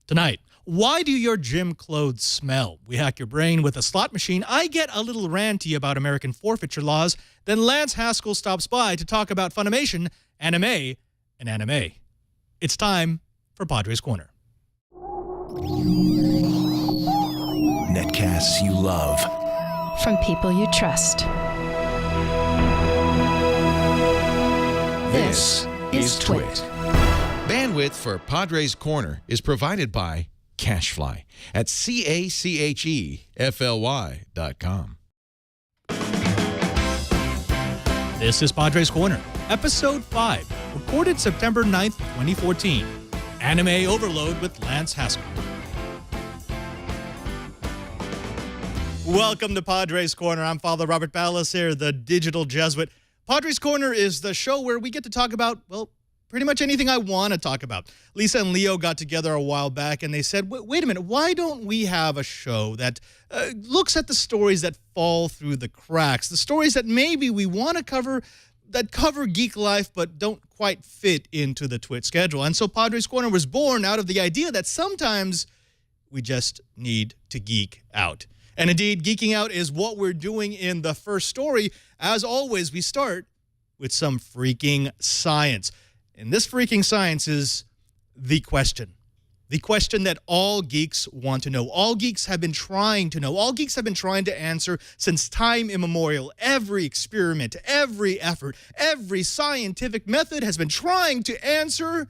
Tonight, why do your gym clothes smell? We hack your brain with a slot machine. I get a little ranty about American forfeiture laws. Then Lance Heiskell stops by to talk about Funimation, anime, and anime. It's time for Padre's Corner. Netcasts you love. From people you trust. This is Twit. Bandwidth for Padre's Corner is provided by Cashfly at CACHEFLY.com. This is Padre's Corner, Episode 5, recorded September 9th, 2014. Anime Overload with Lance Heiskell. Welcome to Padre's Corner. I'm Father Robert Ballas here, the digital Jesuit. Padre's Corner is the show where we get to talk about, well, pretty much anything I want to talk about. Lisa and Leo got together a while back and they said, wait a minute, why don't we have a show that looks at the stories that fall through the cracks, the stories that maybe we want to cover, that cover geek life but don't quite fit into the Twit schedule. And so Padre's Corner was born out of the idea that sometimes we just need to geek out. And indeed, geeking out is what we're doing in the first story. As always, we start with some freaking science. And this freaking science is the question. The question that all geeks want to know. All geeks have been trying to know. All geeks have been trying to answer since time immemorial. Every experiment, every effort, every scientific method has been trying to answer,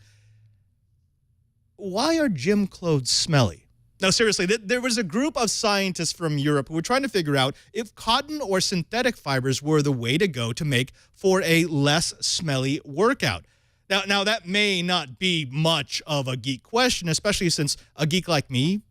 why are gym clothes smelly? Now, seriously, there was a group of scientists from Europe who were trying to figure out if cotton or synthetic fibers were the way to go to make for a less smelly workout. Now, that may not be much of a geek question, especially since a geek like me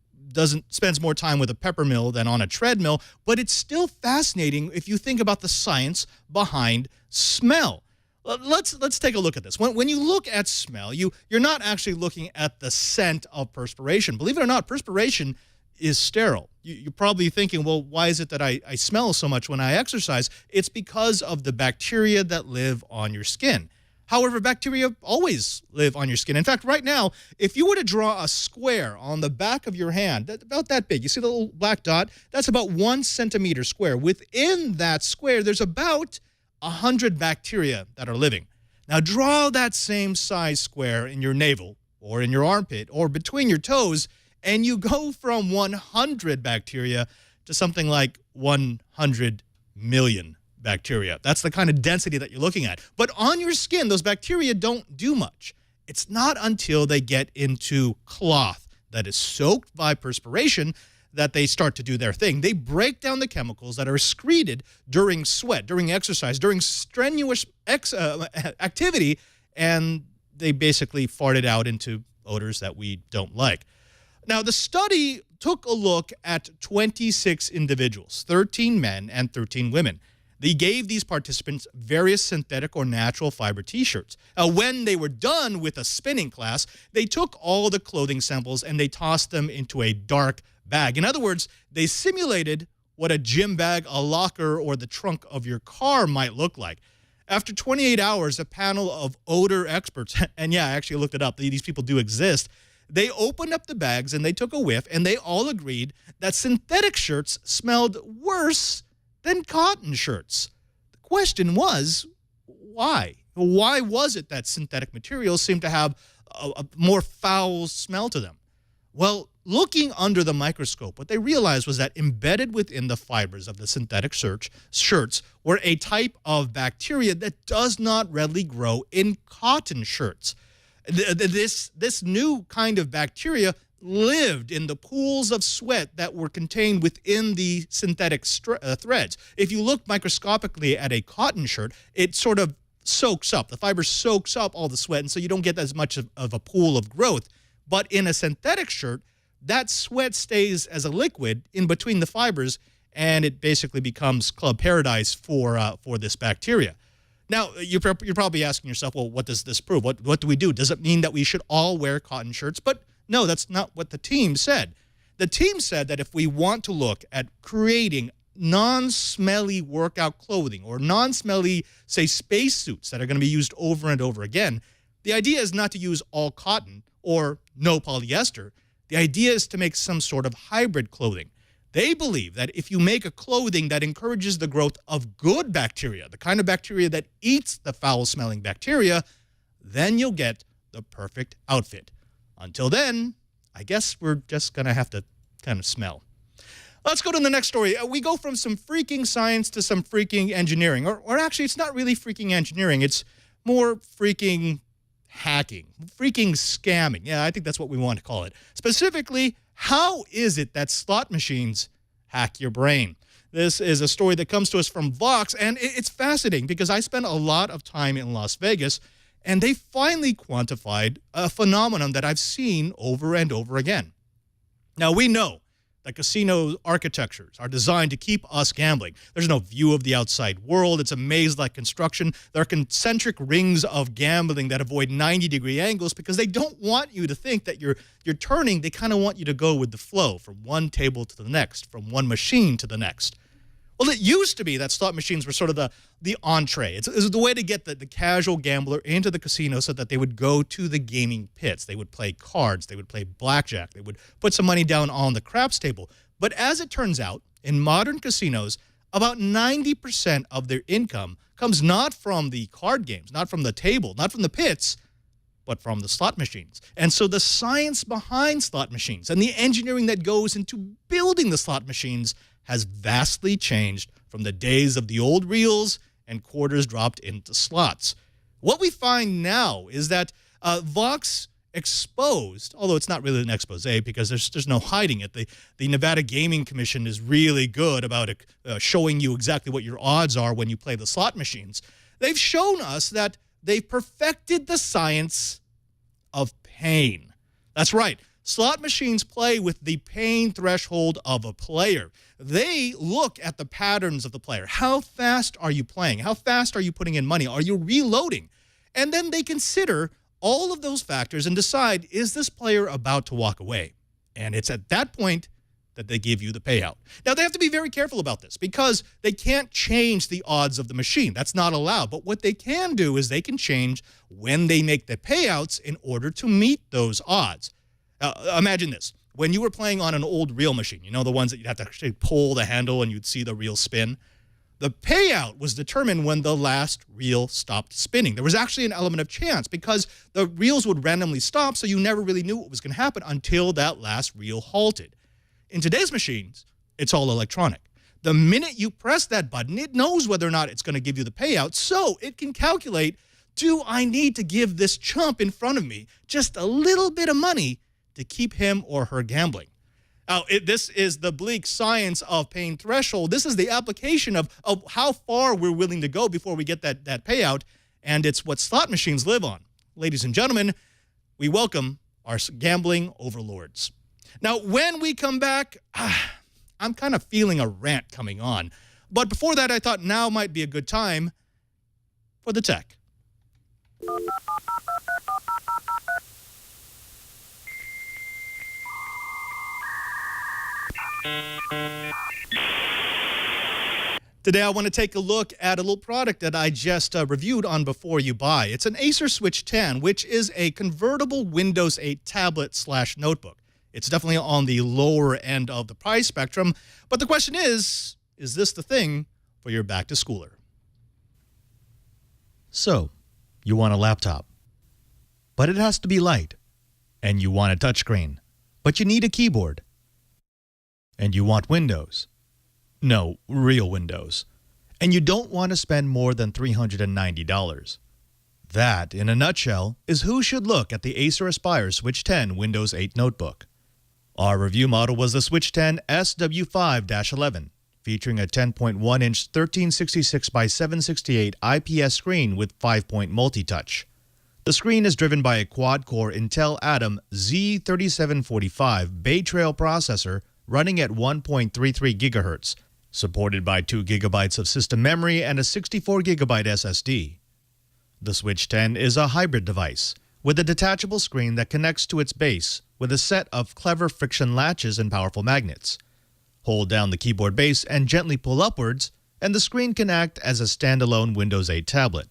spends more time with a peppermill than on a treadmill, but it's still fascinating if you think about the science behind smell. Let's take a look at this. When you look at smell, you're not actually looking at the scent of perspiration. Believe it or not, perspiration is sterile. You're probably thinking, well, why is it that I smell so much when I exercise? It's because of the bacteria that live on your skin. However, bacteria always live on your skin. In fact, right now, if you were to draw a square on the back of your hand, about that big, you see the little black dot? That's about 1 centimeter square. Within that square, there's about 100 bacteria that are living. Now, draw that same size square in your navel or in your armpit or between your toes, and you go from 100 bacteria to something like 100 million bacteria. That's the kind of density that you're looking at. But on your skin, those bacteria don't do much. It's not until they get into cloth that is soaked by perspiration that they start to do their thing. They break down the chemicals that are excreted during sweat, during exercise, during strenuous activity, and they basically fart it out into odors that we don't like. Now, the study took a look at 26 individuals, 13 men and 13 women. They gave these participants various synthetic or natural fiber t-shirts. When they were done with a spinning class, they took all the clothing samples and they tossed them into a dark bag. In other words, they simulated what a gym bag, a locker, or the trunk of your car might look like. After 28 hours, a panel of odor experts, and yeah, I actually looked it up, these people do exist, they opened up the bags and they took a whiff and they all agreed that synthetic shirts smelled worse than cotton shirts. The question was, why? Why was it that synthetic materials seemed to have a more foul smell to them? Well, looking under the microscope, what they realized was that embedded within the fibers of the synthetic shirts were a type of bacteria that does not readily grow in cotton shirts. This new kind of bacteria lived in the pools of sweat that were contained within the synthetic threads. If you look microscopically at a cotton shirt, it sort of soaks up. The fiber soaks up all the sweat, and so you don't get as much of a pool of growth. But in a synthetic shirt, that sweat stays as a liquid in between the fibers, and it basically becomes club paradise for this bacteria. Now, you're probably asking yourself, well, what does this prove? What do we do? Does it mean that we should all wear cotton shirts? But no, that's not what the team said. The team said that if we want to look at creating non-smelly workout clothing or non-smelly, say, spacesuits that are going to be used over and over again, the idea is not to use all cotton or no polyester. The idea is to make some sort of hybrid clothing. They believe that if you make a clothing that encourages the growth of good bacteria, the kind of bacteria that eats the foul-smelling bacteria, then you'll get the perfect outfit. Until then, I guess we're just going to have to kind of smell. Let's go to the next story. We go from some freaking science to some freaking engineering. Or actually, it's not really freaking engineering. It's more freaking hacking, freaking scamming. Yeah, I think that's what we want to call it. Specifically, how is it that slot machines hack your brain? This is a story that comes to us from Vox, and it's fascinating because I spent a lot of time in Las Vegas, and they finally quantified a phenomenon that I've seen over and over again. Now, we know that casino architectures are designed to keep us gambling. There's no view of the outside world. It's a maze-like construction. There are concentric rings of gambling that avoid 90-degree angles because they don't want you to think that you're turning. They kind of want you to go with the flow from one table to the next, from one machine to the next. Well, it used to be that slot machines were sort of the entree. It was the way to get the casual gambler into the casino so that they would go to the gaming pits. They would play cards. They would play blackjack. They would put some money down on the craps table. But as it turns out, in modern casinos, about 90% of their income comes not from the card games, not from the table, not from the pits, but from the slot machines. And so the science behind slot machines and the engineering that goes into building the slot machines has vastly changed from the days of the old reels and quarters dropped into slots. What we find now is that Vox exposed, although it's not really an expose because there's no hiding it. The Nevada Gaming Commission is really good about showing you exactly what your odds are when you play the slot machines. They've shown us that they've perfected the science of pain. That's right. Slot machines play with the pain threshold of a player. They look at the patterns of the player. How fast are you playing? How fast are you putting in money? Are you reloading? And then they consider all of those factors and decide, is this player about to walk away? And it's at that point that they give you the payout. Now, they have to be very careful about this because they can't change the odds of the machine. That's not allowed. But what they can do is they can change when they make the payouts in order to meet those odds. Imagine this. When you were playing on an old reel machine, you know, the ones that you'd have to actually pull the handle and you'd see the reel spin, the payout was determined when the last reel stopped spinning. There was actually an element of chance because the reels would randomly stop, so you never really knew what was going to happen until that last reel halted. In today's machines, it's all electronic. The minute you press that button, it knows whether or not it's going to give you the payout, so it can calculate, do I need to give this chump in front of me just a little bit of money to keep him or her gambling? Now, this is the bleak science of pain threshold. This is the application of how far we're willing to go before we get that payout, and it's what slot machines live on. Ladies and gentlemen, we welcome our gambling overlords. Now, when we come back, I'm kind of feeling a rant coming on. But before that, I thought now might be a good time for the tech. Today, I want to take a look at a little product that I just reviewed on Before You Buy. It's an Acer Switch 10, which is a convertible Windows 8 tablet/notebook. It's definitely on the lower end of the price spectrum. But the question is this the thing for your back-to-schooler? So, you want a laptop, but it has to be light. And you want a touchscreen, but you need a keyboard. And you want Windows. No, real Windows. And you don't want to spend more than $390. That, in a nutshell, is who should look at the Acer Aspire Switch 10 Windows 8 notebook. Our review model was the Switch 10 SW5-11, featuring a 10.1-inch 1366 by 768 IPS screen with 5-point multi-touch. The screen is driven by a quad-core Intel Atom Z3745 Bay Trail processor running at 1.33 GHz, supported by 2 GB of system memory and a 64 GB SSD. The Switch 10 is a hybrid device with a detachable screen that connects to its base with a set of clever friction latches and powerful magnets. Hold down the keyboard base and gently pull upwards, and the screen can act as a standalone Windows 8 tablet.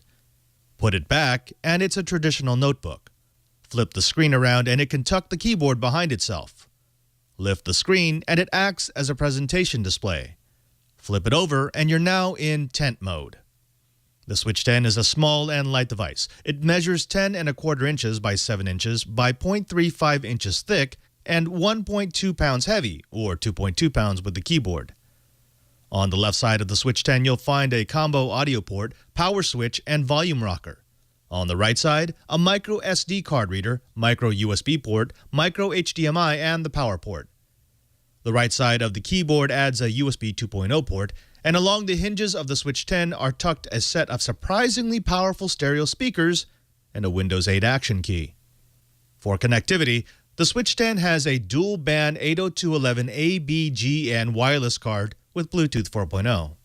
Put it back, and it's a traditional notebook. Flip the screen around and it can tuck the keyboard behind itself. Lift the screen and it acts as a presentation display. Flip it over and you're now in tent mode. The Switch 10 is a small and light device. It measures 10¼ inches by 7 inches by 0.35 inches thick and 1.2 pounds heavy, or 2.2 pounds with the keyboard. On the left side of the Switch 10, you'll find a combo audio port, power switch, and volume rocker. On the right side, a micro SD card reader, micro USB port, micro HDMI, and the power port. The right side of the keyboard adds a USB 2.0 port, and along the hinges of the Switch 10 are tucked a set of surprisingly powerful stereo speakers and a Windows 8 action key. For connectivity, the Switch 10 has a dual-band 802.11 ABGN wireless card with Bluetooth 4.0.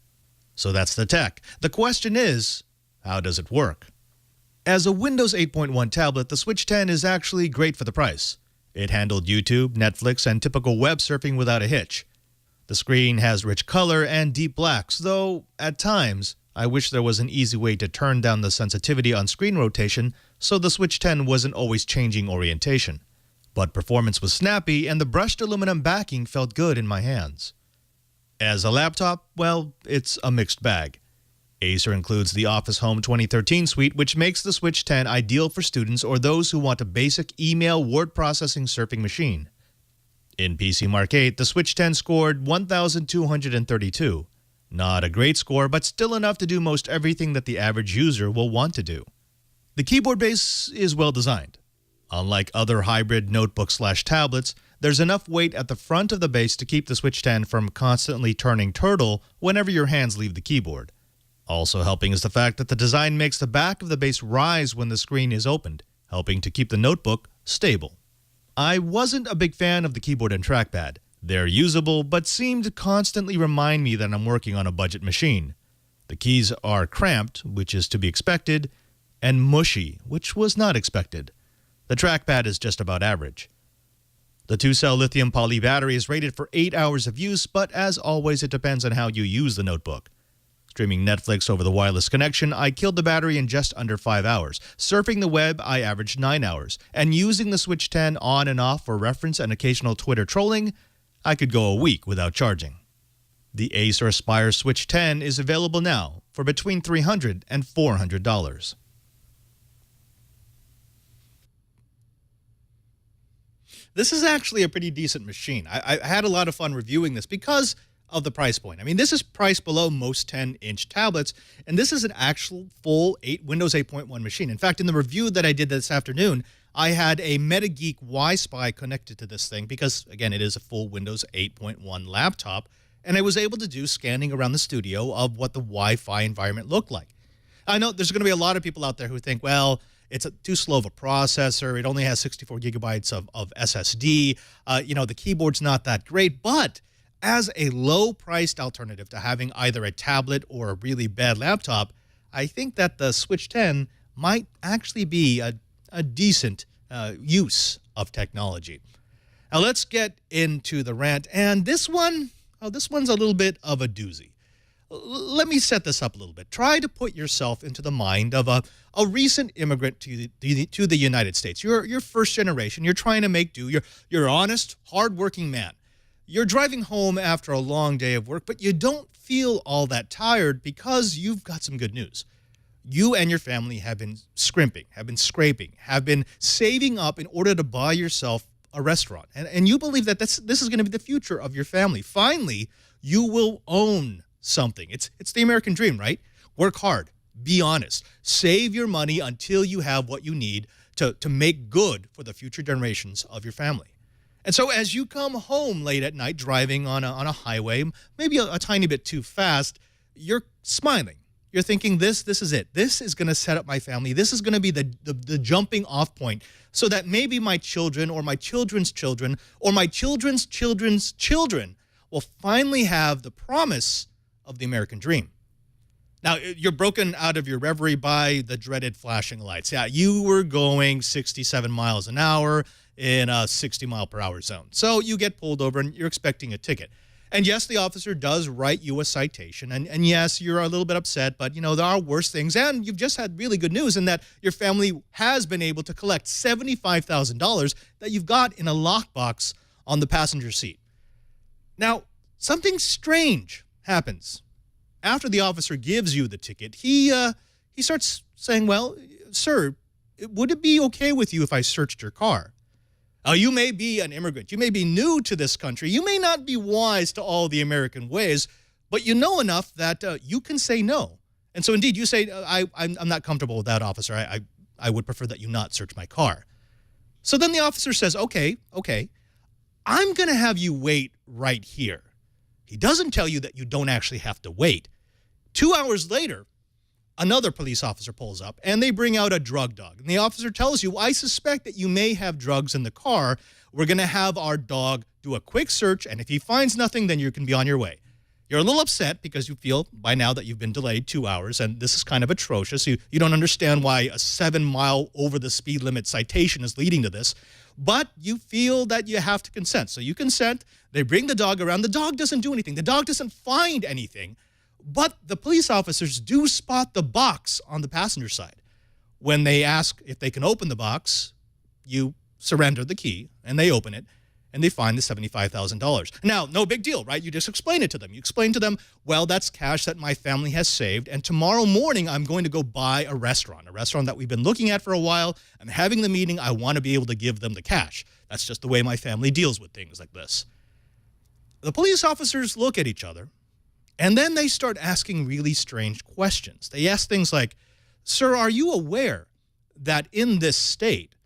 So that's the tech. The question is, how does it work? As a Windows 8.1 tablet, the Switch 10 is actually great for the price. It handled YouTube, Netflix, and typical web surfing without a hitch. The screen has rich color and deep blacks, though at times I wish there was an easy way to turn down the sensitivity on screen rotation so the Switch 10 wasn't always changing orientation. But performance was snappy and the brushed aluminum backing felt good in my hands. As a laptop, well, it's a mixed bag. Acer includes the Office Home 2013 suite, which makes the Switch 10 ideal for students or those who want a basic email word processing surfing machine. In PC Mark 8, the Switch 10 scored 1,232. Not a great score, but still enough to do most everything that the average user will want to do. The keyboard base is well designed. Unlike other hybrid notebooks/tablets, there's enough weight at the front of the base to keep the Switch 10 from constantly turning turtle whenever your hands leave the keyboard. Also helping is the fact that the design makes the back of the base rise when the screen is opened, helping to keep the notebook stable. I wasn't a big fan of the keyboard and trackpad. They're usable, but seem to constantly remind me that I'm working on a budget machine. The keys are cramped, which is to be expected, and mushy, which was not expected. The trackpad is just about average. The 2-cell lithium poly battery is rated for 8 hours of use, but as always, it depends on how you use the notebook. Streaming Netflix over the wireless connection, I killed the battery in just under 5 hours. Surfing the web, I averaged 9 hours. And using the Switch 10 on and off for reference and occasional Twitter trolling, I could go a week without charging. The Acer Aspire Switch 10 is available now for between $300 and $400. This is actually a pretty decent machine. I had a lot of fun reviewing this because of the price point. I mean, this is priced below most 10-inch tablets, and this is an actual full Windows 8.1 machine. In fact, in the review that I did this afternoon, I had a MetaGeek Wi-Spy connected to this thing because, again, it is a full Windows 8.1 laptop, and I was able to do scanning around the studio of what the Wi-Fi environment looked like. I know there's going to be a lot of people out there who think, well, it's too slow of a processor. It only has 64 gigabytes of SSD. The keyboard's not that great, but as a low-priced alternative to having either a tablet or a really bad laptop, I think that the Switch 10 might actually be a decent use of technology. Now let's get into the rant, and this one's a little bit of a doozy. Let me set this up a little bit. Try to put yourself into the mind of a recent immigrant to the United States. You're first generation. You're trying to make do. You're an honest, hardworking man. You're driving home after a long day of work, but you don't feel all that tired because you've got some good news. You and your family have been scrimping, have been scraping, have been saving up in order to buy yourself a restaurant. And you believe that this is going to be the future of your family. Finally, you will own something. It's the American dream, right? Work hard. Be honest. Save your money until you have what you need to make good for the future generations of your family. And so as you come home late at night driving on a highway, maybe a tiny bit too fast, you're smiling. You're thinking, this is it. This is going to set up my family. This is going to be the jumping off point so that maybe my children or my children's children or my children's children's children will finally have the promise of the American dream. Now, you're broken out of your reverie by the dreaded flashing lights. Yeah, you were going 67 miles an hour in a 60-mile-per-hour zone. So you get pulled over and you're expecting a ticket. And yes, the officer does write you a citation. And yes, you're a little bit upset, but, you know, there are worse things. And you've just had really good news in that your family has been able to collect $75,000 that you've got in a lockbox on the passenger seat. Now, something strange happens. After the officer gives you the ticket, he starts saying, well, sir, would it be okay with you if I searched your car? You may be an immigrant. You may be new to this country. You may not be wise to all the American ways, but you know enough that you can say no. And so, indeed, you say, I'm not comfortable with that, officer. I would prefer that you not search my car. So then the officer says, okay, I'm going to have you wait right here. He doesn't tell you that you don't actually have to wait. 2 hours later, another police officer pulls up, and they bring out a drug dog. And the officer tells you, I suspect that you may have drugs in the car. We're going to have our dog do a quick search, and if he finds nothing, then you can be on your way. You're a little upset because you feel by now that you've been delayed 2 hours, and this is kind of atrocious. You don't understand why a 7-mile over the speed limit citation is leading to this, but you feel that you have to consent. So you consent. They bring the dog around. The dog doesn't do anything. The dog doesn't find anything. But the police officers do spot the box on the passenger side. When they ask if they can open the box, you surrender the key, and they open it, and they find the $75,000. Now, no big deal, right? You just explain it to them. You explain to them, well, that's cash that my family has saved, and tomorrow morning I'm going to go buy a restaurant that we've been looking at for a while. I'm having the meeting. I want to be able to give them the cash. That's just the way my family deals with things like this. The police officers look at each other, and then they start asking really strange questions. They ask things like, sir, are you aware that in this state,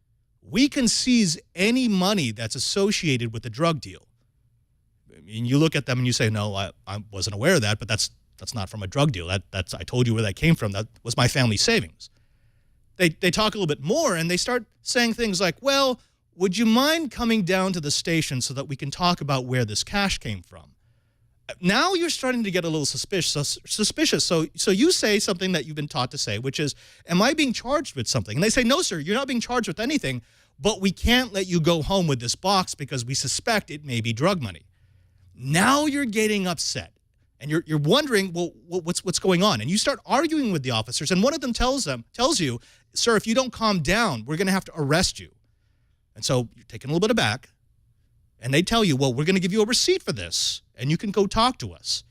we can seize any money that's associated with a drug deal? I mean, you look at them and you say, no, I wasn't aware of that, but that's not from a drug deal. That's I told you where that came from. That was my family savings. They talk a little bit more, and they start saying things like, well, would you mind coming down to the station so that we can talk about where this cash came from? Now you're starting to get a little suspicious. So you say something that you've been taught to say, which is, am I being charged with something? And they say, no, sir, you're not being charged with anything, but we can't let you go home with this box because we suspect it may be drug money. Now you're getting upset, and you're wondering, well, what's going on? And you start arguing with the officers, and one of them tells you, sir, if you don't calm down, we're going to have to arrest you. And so you're taken a little bit aback. And they tell you, well, we're going to give you a receipt for this, and you can go talk to us.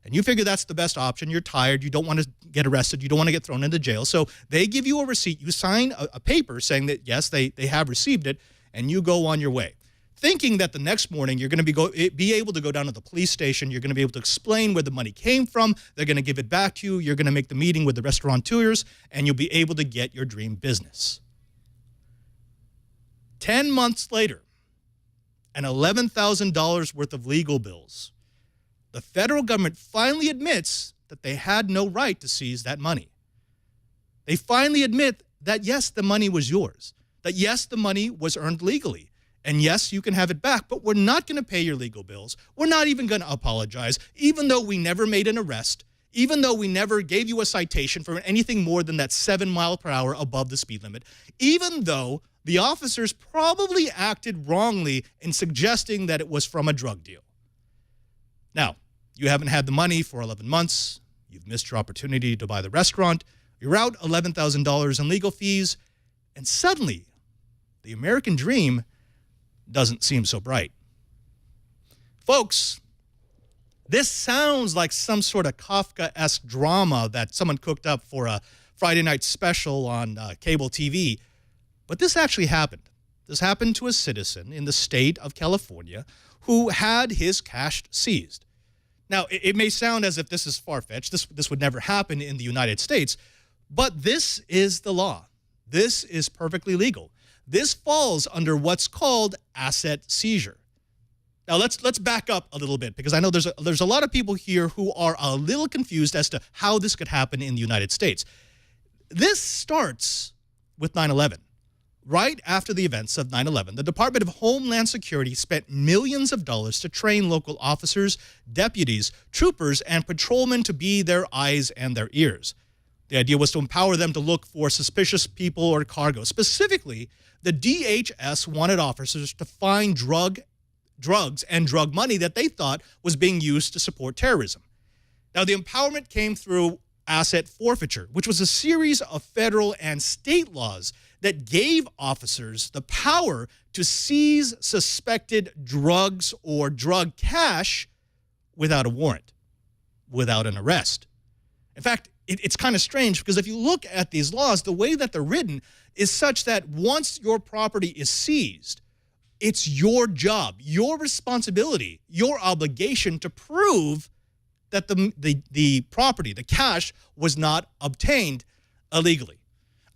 And you figure that's the best option. You're tired. You don't want to get arrested. You don't want to get thrown into jail. So they give you a receipt. You sign a paper saying that, yes, they have received it, and you go on your way, thinking that the next morning you're going to be able to go down to the police station. You're going to be able to explain where the money came from. They're going to give it back to you. You're going to make the meeting with the restaurateurs, and you'll be able to get your dream business. 10 months later, and $11,000 worth of legal bills, the federal government finally admits that they had no right to seize that money. They finally admit that, yes, the money was yours, that, yes, the money was earned legally, and, yes, you can have it back, but we're not going to pay your legal bills. We're not even going to apologize, even though we never made an arrest, even though we never gave you a citation for anything more than that 7 mile per hour above the speed limit, even though the officers probably acted wrongly in suggesting that it was from a drug deal. Now, you haven't had the money for 11 months. You've missed your opportunity to buy the restaurant. You're out $11,000 in legal fees. And suddenly, the American dream doesn't seem so bright. Folks, this sounds like some sort of Kafka-esque drama that someone cooked up for a Friday night special on cable TV. But this actually happened. This happened to a citizen in the state of California who had his cash seized. Now, it may sound as if this is far-fetched. This would never happen in the United States, but this is the law. This is perfectly legal. This falls under what's called asset seizure. Now, let's back up a little bit, because I know there's a lot of people here who are a little confused as to how this could happen in the United States. This starts with 9/11. Right after the events of 9/11, the Department of Homeland Security spent millions of dollars to train local officers, deputies, troopers, and patrolmen to be their eyes and their ears. The idea was to empower them to look for suspicious people or cargo. Specifically, the DHS wanted officers to find drug drugs and drug money that they thought was being used to support terrorism. Now, the empowerment came through asset forfeiture, which was a series of federal and state laws that gave officers the power to seize suspected drugs or drug cash without a warrant, without an arrest. In fact, it's kind of strange because if you look at these laws, the way that they're written is such that once your property is seized, it's your job, your responsibility, your obligation to prove that the property, the cash, was not obtained illegally.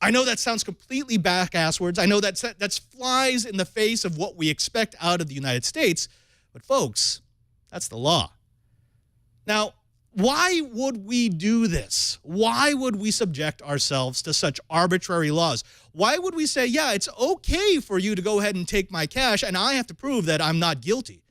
I know that sounds completely back-ass words. I know that flies in the face of what we expect out of the United States. But folks, that's the law. Now, why would we do this? Why would we subject ourselves to such arbitrary laws? Why would we say, yeah, it's okay for you to go ahead and take my cash and I have to prove that I'm not guilty?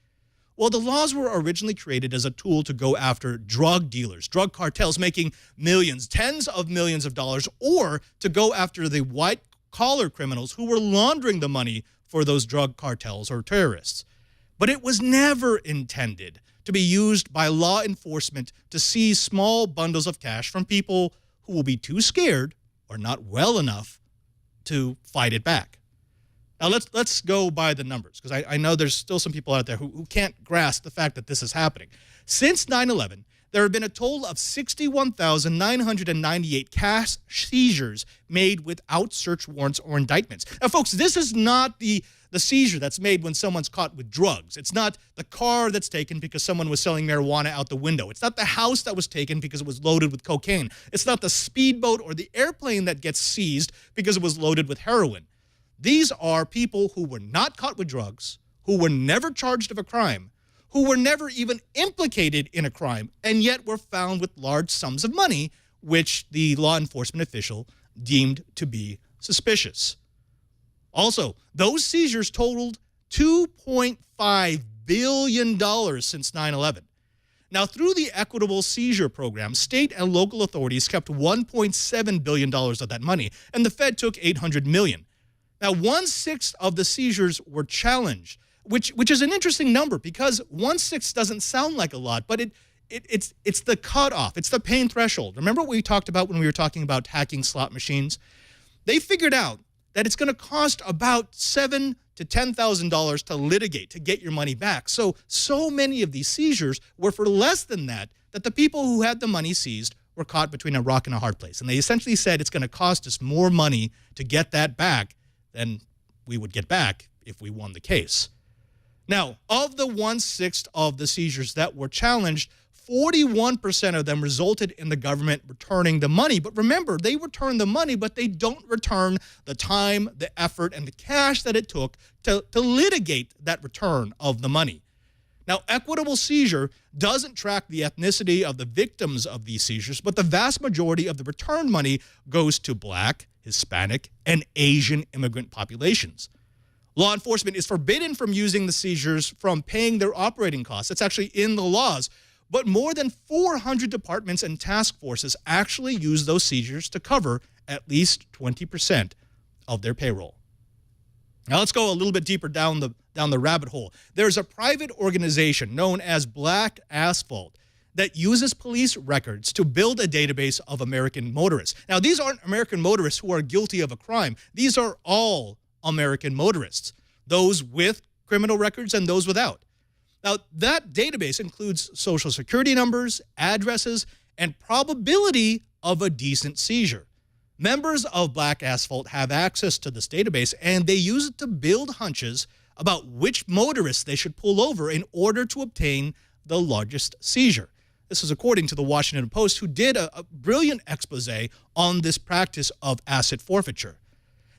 Well, the laws were originally created as a tool to go after drug dealers, drug cartels making millions, tens of millions of dollars, or to go after the white-collar criminals who were laundering the money for those drug cartels or terrorists. But it was never intended to be used by law enforcement to seize small bundles of cash from people who will be too scared or not well enough to fight it back. Now, let's go by the numbers, because I know there's still some people out there who can't grasp the fact that this is happening. Since 9/11, there have been a total of 61,998 cash seizures made without search warrants or indictments. Now, folks, this is not the seizure that's made when someone's caught with drugs. It's not the car that's taken because someone was selling marijuana out the window. It's not the house that was taken because it was loaded with cocaine. It's not the speedboat or the airplane that gets seized because it was loaded with heroin. These are people who were not caught with drugs, who were never charged of a crime, who were never even implicated in a crime, and yet were found with large sums of money, which the law enforcement official deemed to be suspicious. Also, those seizures totaled $2.5 billion since 9/11. Now, through the Equitable Seizure Program, state and local authorities kept $1.7 billion of that money, and the Fed took $800 million. Now, 1/6 of the seizures were challenged, which is an interesting number because 1/6 doesn't sound like a lot, but it's the cutoff. It's the pain threshold. Remember what we talked about when we were talking about hacking slot machines? They figured out that it's going to cost about $7,000 to $10,000 to litigate, to get your money back. So many of these seizures were for less than that the people who had the money seized were caught between a rock and a hard place. And they essentially said it's going to cost us more money to get that back than we would get back if we won the case. Now, of the 1/6 of the seizures that were challenged, 41% of them resulted in the government returning the money. But remember, they return the money, but they don't return the time, the effort, and the cash that it took to litigate that return of the money. Now, equitable seizure doesn't track the ethnicity of the victims of these seizures, but the vast majority of the returned money goes to Black, Hispanic, and Asian immigrant populations. Law enforcement is forbidden from using the seizures from paying their operating costs. It's actually in the laws. But more than 400 departments and task forces actually use those seizures to cover at least 20% of their payroll. Now let's go a little bit deeper down the rabbit hole. There's a private organization known as Black Asphalt that uses police records to build a database of American motorists. Now, these aren't American motorists who are guilty of a crime. These are all American motorists, those with criminal records and those without. Now, that database includes social security numbers, addresses, and probability of a decent seizure. Members of Black Asphalt have access to this database, and they use it to build hunches about which motorists they should pull over in order to obtain the largest seizure. This is according to the Washington Post, who did a brilliant expose on this practice of asset forfeiture.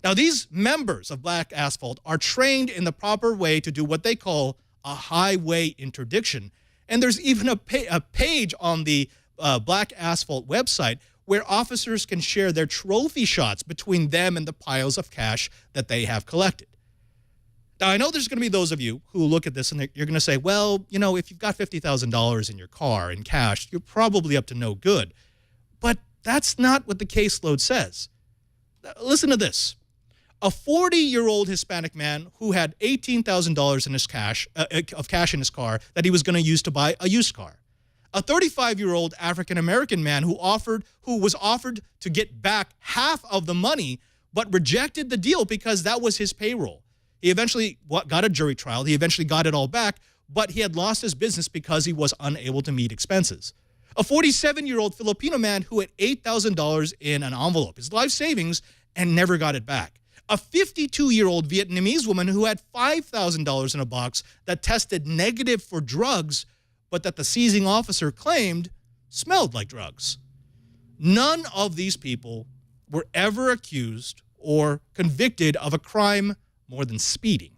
Now, these members of Black Asphalt are trained in the proper way to do what they call a highway interdiction. And there's even a page on the Black Asphalt website where officers can share their trophy shots between them and the piles of cash that they have collected. Now, I know there's going to be those of you who look at this and you're going to say, well, you know, if you've got $50,000 in your car in cash, you're probably up to no good. But that's not what the caseload says. Listen to this. A 40-year-old Hispanic man who had $18,000 in his cash in his car that he was going to use to buy a used car. A 35-year-old African-American man who was offered to get back half of the money but rejected the deal because that was his payroll. He eventually got a jury trial. He eventually got it all back, but he had lost his business because he was unable to meet expenses. A 47-year-old Filipino man who had $8,000 in an envelope, his life savings, and never got it back. A 52-year-old Vietnamese woman who had $5,000 in a box that tested negative for drugs, but that the seizing officer claimed smelled like drugs. None of these people were ever accused or convicted of a crime more than speeding.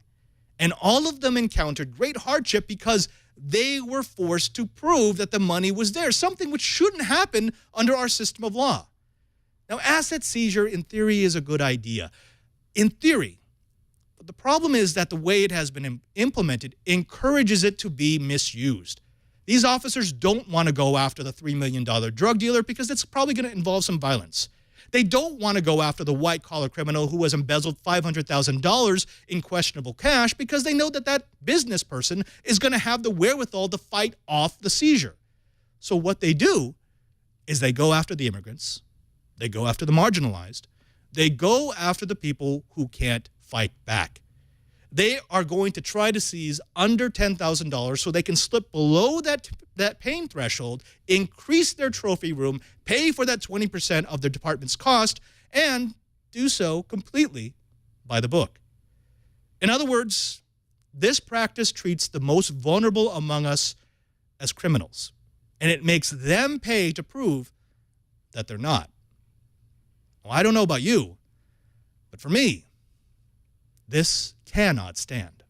And all of them encountered great hardship because they were forced to prove that the money was there, something which shouldn't happen under our system of law. Now, asset seizure, in theory, is a good idea. In theory. But the problem is that the way it has been implemented encourages it to be misused. These officers don't want to go after the $3 million drug dealer because it's probably going to involve some violence. They don't want to go after the white-collar criminal who has embezzled $500,000 in questionable cash because they know that that business person is going to have the wherewithal to fight off the seizure. So what they do is they go after the immigrants. They go after the marginalized. They go after the people who can't fight back. They are going to try to seize under $10,000 so they can slip below that pain threshold, increase their trophy room, pay for that 20% of their department's cost, and do so completely by the book. In other words, this practice treats the most vulnerable among us as criminals, and it makes them pay to prove that they're not. Well, I don't know about you, but for me, this cannot stand.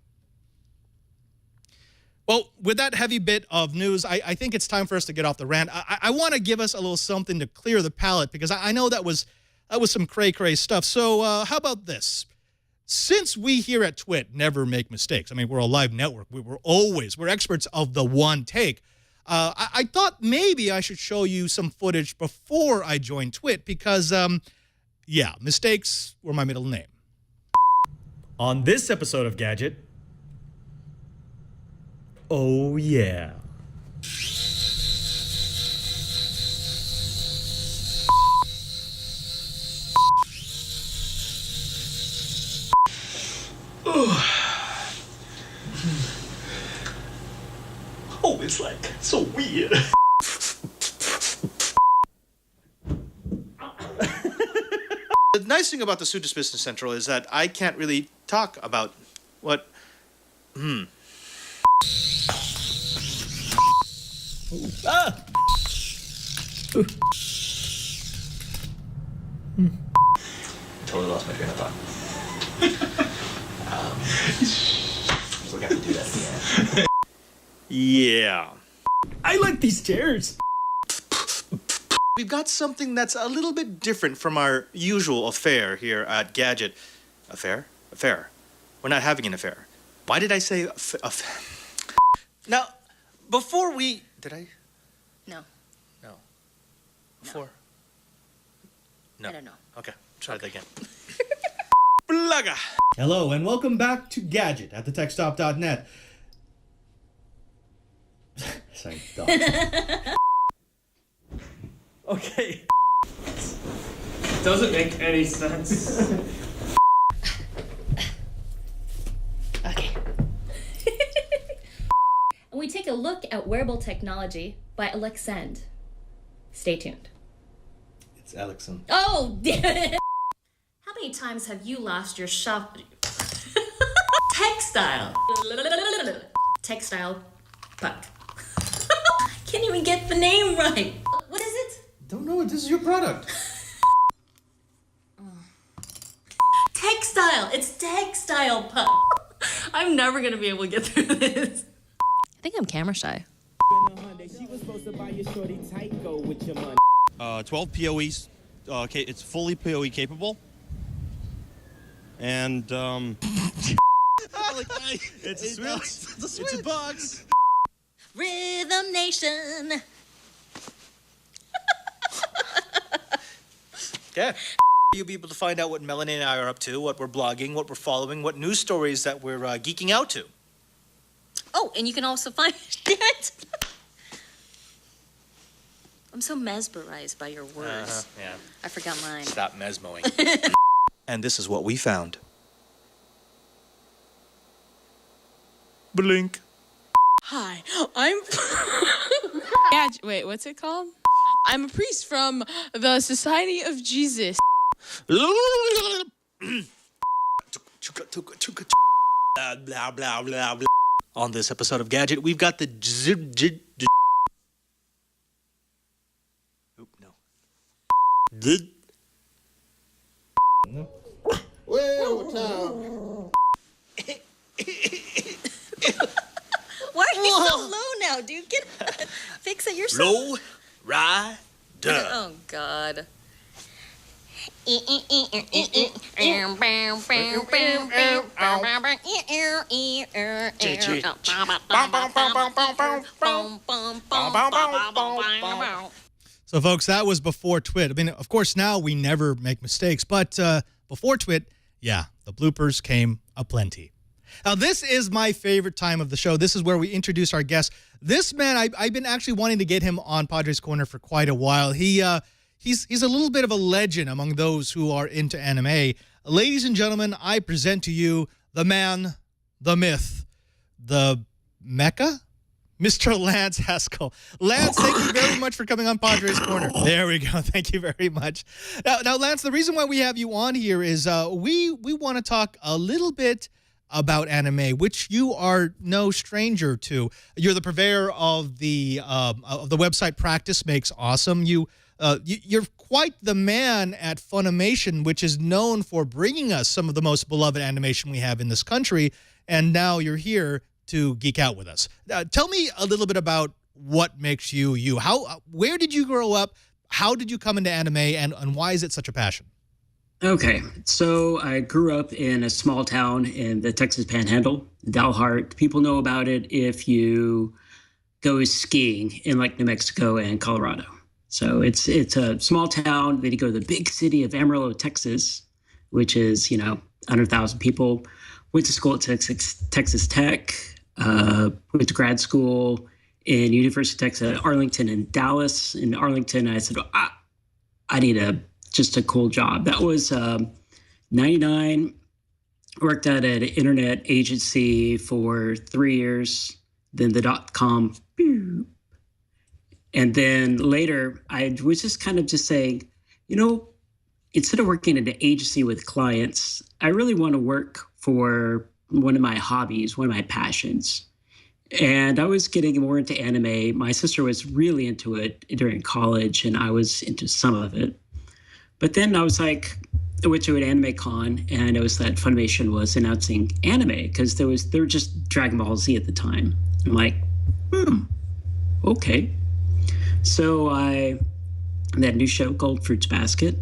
Well, with that heavy bit of news, I think it's time for us to get off the rant. I want to give us a little something to clear the palate because I know that was some cray-cray stuff. So how about this? Since we here at Twit never make mistakes, I mean, we're a live network. We're experts of the one take. I thought maybe I should show you some footage before I joined Twit because, yeah, mistakes were my middle name. On this episode of Gadget, oh yeah. Oh, it's like so weird. The nice thing about the Sudas Business Central is that I can't really talk about what... Ah! Totally lost my train of thought. We're gonna do that again. Yeah. I like these chairs. We've got something that's a little bit different from our usual affair here at Gadget. Affair? Affair. We're not having an affair. Why did I say affair? Now, before we... Did I? No. No. Before? No. I don't know. Okay, try that again. Blaga. Hello and welcome back to Gadget at thetechstop.net. Sorry, dog. Okay. Doesn't make any sense. Okay. And we take a look at wearable technology by Alexand. Stay tuned. It's Alexon. Oh, damn it. How many times have you lost your shop... Textile. Textile puck. I can't even get the name right. What is it? Don't know. This is your product. Textile. It's textile puck. I'm never going to be able to get through this. I think I'm camera shy. 12 PoEs. It's fully PoE capable. And it's a Switch. It's a box. Rhythm Nation. Okay. You'll be able to find out what Melanie and I are up to, what we're blogging, what we're following, what news stories that we're geeking out to. Oh, and you can also find it. I'm so mesmerized by your words. Yeah. I forgot mine. Stop mesmoing. And this is what we found. Blink. Hi, I'm. Wait, what's it called? I'm a priest from the Society of Jesus. Blah, blah, blah, blah, blah. On this episode of Gadget, we've got the Oop, no. Why are you so low now, dude? Fix it yourself. Low, ride, Oh, God. So, folks, that was before Twit. I mean, of course, now we never make mistakes, but before Twit, yeah, the bloopers came aplenty. Now, this is my favorite time of the show. This is where we introduce our guest. This man, I've been actually wanting to get him on Padre's Corner for quite a while. He's a little bit of a legend among those who are into anime. Ladies and gentlemen, I present to you the man, the myth, the Mecca, Mr. Lance Heiskell. Lance, thank you very much for coming on Padre's Corner. There we go. Thank you very much. Now, Lance, the reason why we have you on here is we want to talk a little bit about anime, which you are no stranger to. You're the purveyor of the website Practice Makes Awesome. You're quite the man at Funimation, which is known for bringing us some of the most beloved animation we have in this country, and now you're here to geek out with us. Tell me a little bit about what makes you you. Where did you grow up? How did you come into anime, and why is it such a passion? Okay, so I grew up in a small town in the Texas Panhandle, Dalhart. People know about it if you go skiing in like New Mexico and Colorado. So it's a small town. Then you go to the big city of Amarillo, Texas, which is, 100,000 people. Went to school at Texas Tech, went to grad school in University of Texas at Arlington and Dallas. In Arlington, I said, I need just a cool job. That was 99. Worked at an internet agency for 3 years, then the .com. And then later, I was just kind of saying, instead of working at an agency with clients, I really want to work for one of my hobbies, one of my passions. And I was getting more into anime. My sister was really into it during college, and I was into some of it. But then I was like, I went to an anime con, and I noticed that Funimation was announcing anime because they were just Dragon Ball Z at the time. I'm like, okay. So I had a new show called Fruits Basket.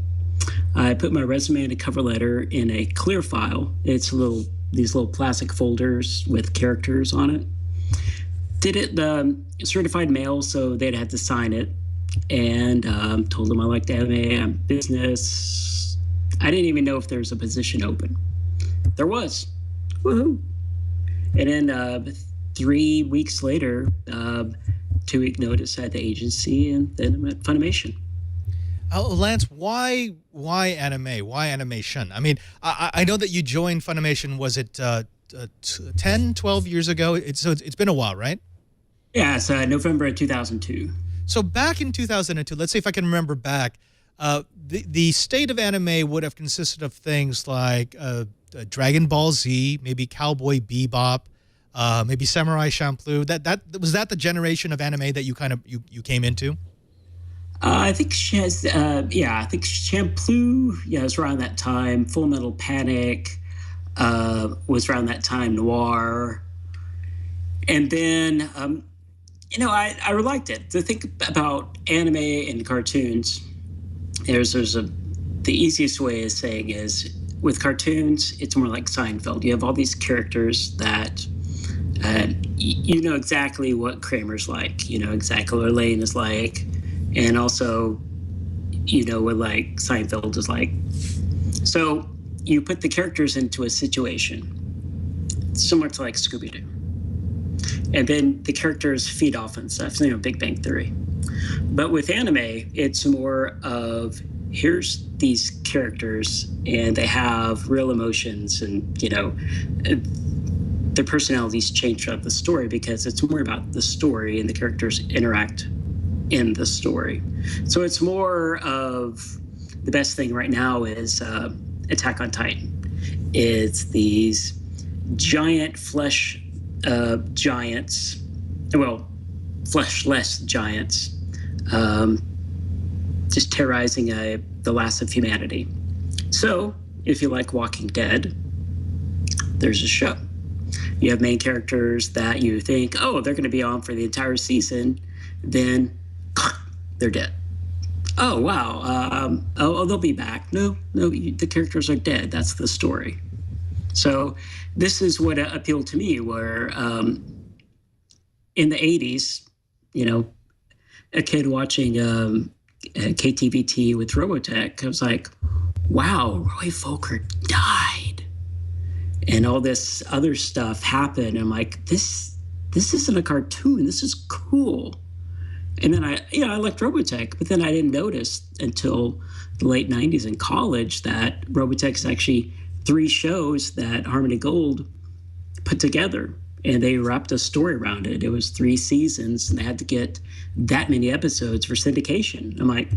I put my resume and a cover letter in a clear file. It's these little plastic folders with characters on it. Did it certified mail, so they'd have to sign it. And told them I liked anime, business. I didn't even know if there was a position open. There was. Woohoo. And then 3 weeks later, 2-week notice at the agency, and then I'm at Funimation. Lance, why anime? Why animation? I mean, I know that you joined Funimation, was it 10, 12 years ago? It's been a while, right? Yeah, it's November of 2002. So back in 2002, let's see if I can remember back, the state of anime would have consisted of things like Dragon Ball Z, maybe Cowboy Bebop, maybe Samurai Champloo. Was that the generation of anime that you came into? I think she has, I think Champloo, it was around that time. Full Metal Panic was around that time, Noir. And then, I liked it. To think about anime and cartoons, the easiest way of saying is, with cartoons, it's more like Seinfeld. You have all these characters that you know exactly what Kramer's like, you know exactly what Elaine is like, and also, what like Seinfeld is like. So you put the characters into a situation similar to like Scooby-Doo. And then the characters feed off and stuff, Big Bang Theory. But with anime, it's more of here's these characters and they have real emotions and, their personalities change throughout the story because it's more about the story and the characters interact in the story. So it's more of the best thing right now is Attack on Titan. It's these giant flesh giants, well, fleshless giants, just terrorizing the last of humanity. So if you like Walking Dead, there's a show. You have main characters that you think, oh, they're going to be on for the entire season. Then they're dead. Oh, wow. They'll be back. No, the characters are dead. That's the story. So this is what appealed to me, where in the 80s, a kid watching KTVT with Robotech, I was like, wow, Roy Fokker died. And all this other stuff happened. I'm like, this isn't a cartoon. This is cool. And then I liked Robotech, but then I didn't notice until the late 90s in college that Robotech is actually 3 shows that Harmony Gold put together. And they wrapped a story around it. It was 3 seasons, and they had to get that many episodes for syndication. I'm like,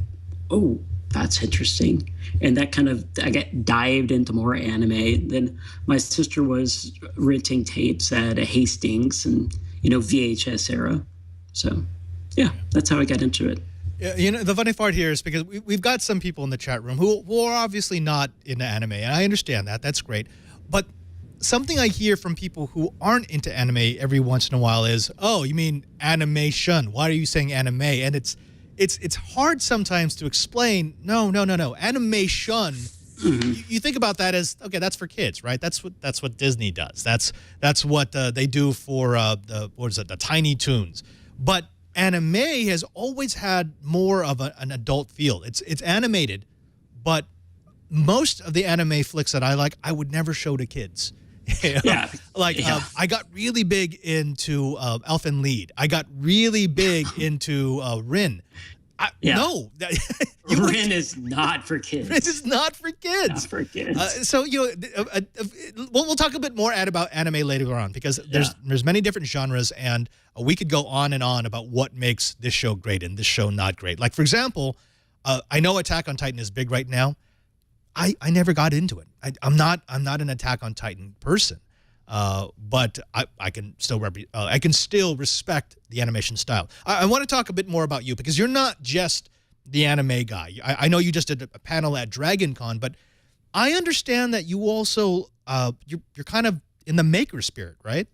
oh, that's interesting. And that I got dived into more anime. Then my sister was renting tapes at a Hastings and, VHS era. So, yeah, that's how I got into it. Yeah, the funny part here is because we've got some people in the chat room who are obviously not into anime, and I understand that. That's great. But something I hear from people who aren't into anime every once in a while is, oh, you mean animation? Why are you saying anime? And it's hard sometimes to explain. No. Animation. Mm-hmm. You think about that as, okay, that's for kids, right? That's what Disney does. That's what they do for the Tiny Toons. But anime has always had more of an adult feel. It's animated, but most of the anime flicks that I like, I would never show to kids. Yeah. I got really big into Elfen Lied. I got really big into Rin. No. Rin is not for kids. Rin is not for kids. Not for kids. We'll talk a bit more about anime later on because there's many different genres, and we could go on and on about what makes this show great and this show not great. Like, for example, I know Attack on Titan is big right now. I never got into it. I'm not an Attack on Titan person, but I can still respect the animation style. I want to talk a bit more about you because you're not just the anime guy. I know you just did a panel at Dragon Con, but I understand that you also you're kind of in the maker spirit, right?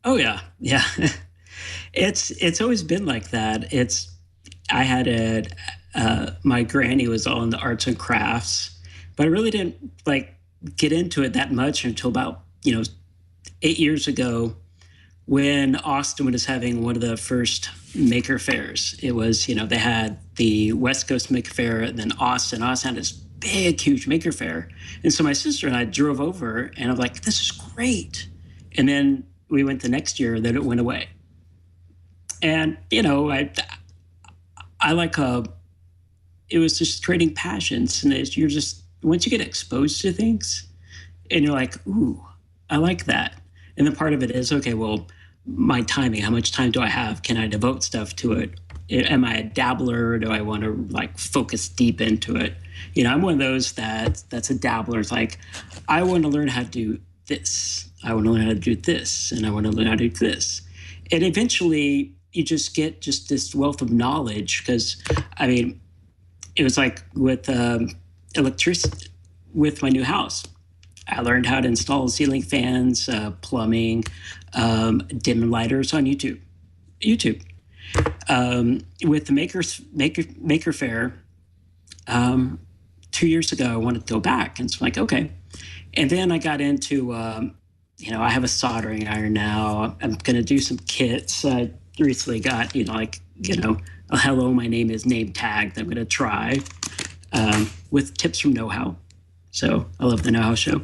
Oh yeah. It's always been like that. I had my granny was all in the arts and crafts. But I really didn't get into it that much until about 8 years ago, when Austin was having one of the first maker fairs. It was they had the West Coast Maker Fair, and then Austin had this big, huge maker fair. And so my sister and I drove over, and I'm like, this is great. And then we went the next year, then it went away. And I like it was just creating passions, and you're just. Once you get exposed to things and you're like, ooh, I like that. And then part of it is, okay, well, my timing, how much time do I have? Can I devote stuff to it? Am I a dabbler? Or do I want to focus deep into it? I'm one of those that's a dabbler. It's like, I want to learn how to do this. I want to learn how to do this. And I want to learn how to do this. And eventually you just get just this wealth of knowledge because, it was like with electricity with my new house. I learned how to install ceiling fans, plumbing, dim lighters on YouTube. With the Maker Fair, 2 years ago, I wanted to go back. And so I'm like, okay. And then I got into, I have a soldering iron now. I'm going to do some kits. I recently got, a hello, my name is name tag that I'm going to try with tips from Know-How. So I love the Know How Show.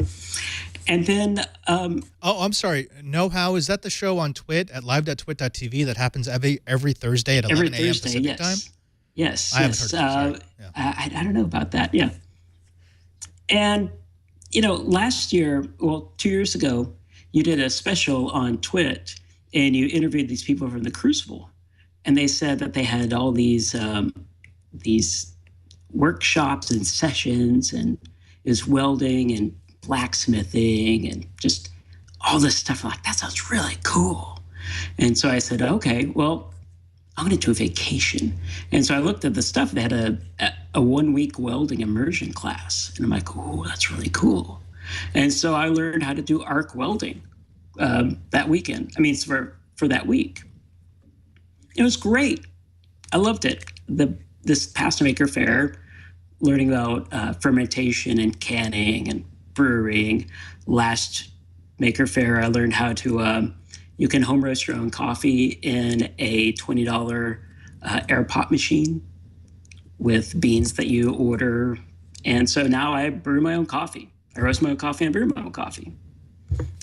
And then... I'm sorry. Know How, is that the show on Twit at live.twit.tv that happens every Thursday at 11 a.m. Pacific time? Yes. I haven't heard of it. I don't know about that. Yeah. And, last year, 2 years ago, you did a special on Twit and you interviewed these people from the Crucible. And they said that they had all these workshops and sessions, and it was welding and blacksmithing and just all this stuff. I'm like, that sounds really cool. And so I said, okay, well, I'm going to do a vacation. And so I looked at the stuff. They had a 1 week welding immersion class. And I'm like, oh, that's really cool. And so I learned how to do arc welding that weekend. I mean, it's for that week. It was great. I loved it. This past Maker Fair, learning about fermentation and canning and brewing. Last Maker Fair, I learned how to, you can home roast your own coffee in a $20 air pot machine with beans that you order. And so now I brew my own coffee. I roast my own coffee and brew my own coffee.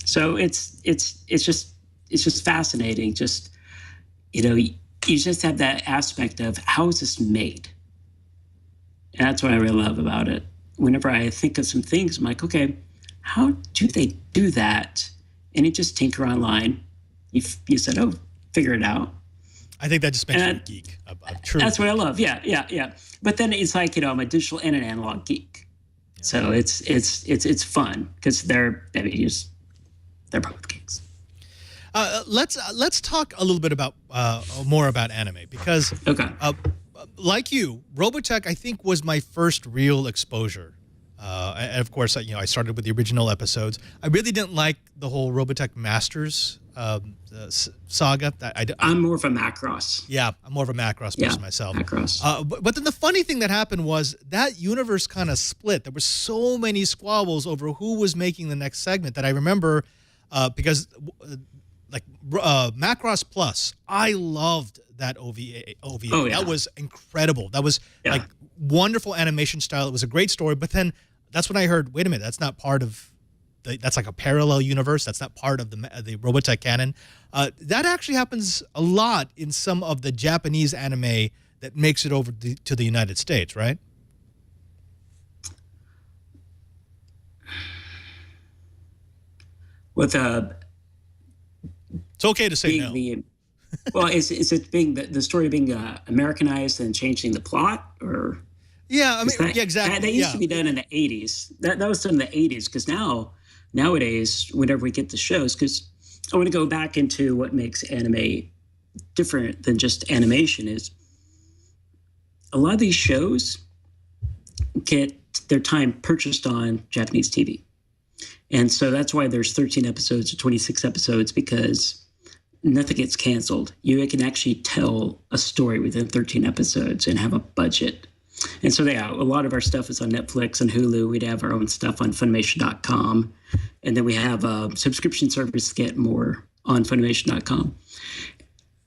So it's just fascinating. Just, you just have that aspect of how is this made? And that's what I really love about it. Whenever I think of some things, I'm like, okay, how do they do that? And you just tinker online. You said, oh, figure it out. I think that just makes you a geek. That's what I love. Yeah. But then it's like, I'm a digital and an analog geek. Yeah. So it's fun because they're both geeks. Let's talk a little bit about more about anime because, like you, Robotech I think was my first real exposure, and of course I started with the original episodes. I really didn't like the whole Robotech Masters saga. I'm more of a Macross. Yeah, I'm more of a Macross person myself. Macross. But then the funny thing that happened was that universe kind of split. There were so many squabbles over who was making the next segment that I remember because. Macross Plus, I loved that OVA. Oh, yeah. That was incredible. That was like wonderful animation style. It was a great story. But then that's when I heard, wait a minute, that's not part of that's like a parallel universe. That's not part of the Robotech canon. That actually happens a lot in some of the Japanese anime that makes it over to the United States, right? With it's okay to say no. Is it being the story being Americanized and changing the plot, or? Yeah, I mean, exactly. That used to be done in the 80s. That was done in the 80s because nowadays, whenever we get the shows, because I want to go back into what makes anime different than just animation is a lot of these shows get their time purchased on Japanese TV. And so that's why there's 13 episodes or 26 episodes, because nothing gets canceled. You can actually tell a story within 13 episodes and have a budget. And so a lot of our stuff is on Netflix and Hulu. We'd have our own stuff on Funimation.com. And then we have a subscription service to get more on Funimation.com.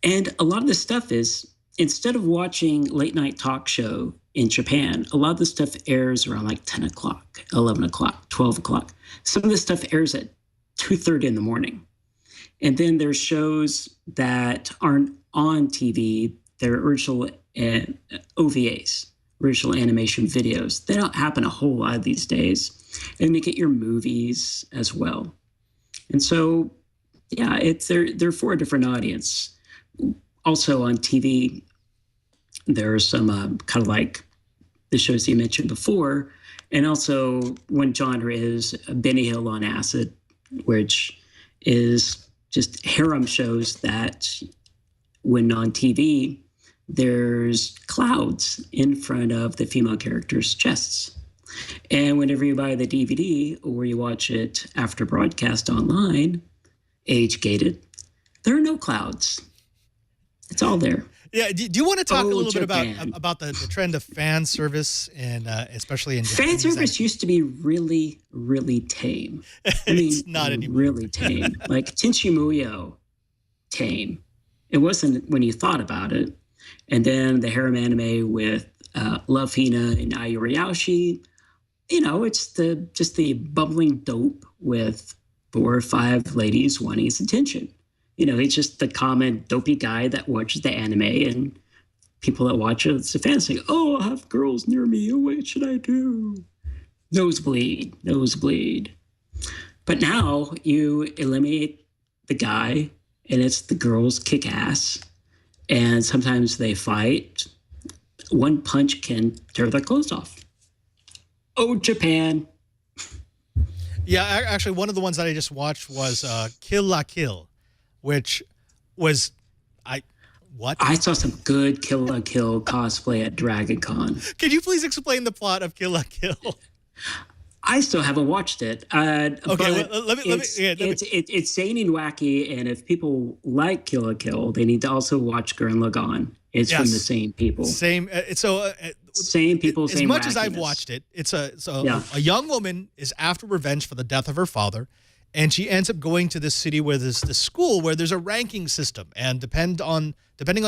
And a lot of this stuff is, instead of watching late night talk show in Japan, a lot of the stuff airs around like 10 o'clock, 11 o'clock, 12 o'clock. Some of this stuff airs at 2:30 in the morning. And then there's shows that aren't on TV. They're original OVAs, original animation videos. They don't happen a whole lot these days. And you get your movies as well. And so, yeah, they're for a different audience. Also on TV, there are some kind of like the shows you mentioned before. And also one genre is Benny Hill on Acid, which is just harem shows that when on TV, there's clouds in front of the female characters' chests. And whenever you buy the DVD or you watch it after broadcast online, age-gated, there are no clouds. It's all there. Yeah, do you want to talk a little bit about the trend of fan service, and especially in fan service used to be really, really tame. It's not anymore. Really tame, like Tenchi Muyo, tame. It wasn't when you thought about it. And then the harem anime with Love Hina and Ayu Ryaoshi, It's just the bubbling dope with 4 or 5 ladies wanting his attention. He's just the common dopey guy that watches the anime, and people that watch it, it's a fantasy. Oh, I'll have girls near me. Oh, what should I do? Nosebleed, nosebleed. But now you eliminate the guy, and it's the girls kick ass, and sometimes they fight. One punch can tear their clothes off. Oh, Japan. Yeah, actually, one of the ones that I just watched was Kill La Kill, which was what? I saw some good Kill La Kill cosplay at Dragon Con. Can you please explain the plot of Kill La Kill? I still haven't watched it. Okay, well, let me. It's zany and wacky, and if people like Kill La Kill, they need to also watch Gurren Lagann. It's from the same people. Same people. As much as I've watched it, it's a young woman is after revenge for the death of her father, and she ends up going to this city where there's this school where there's a ranking system, and depending on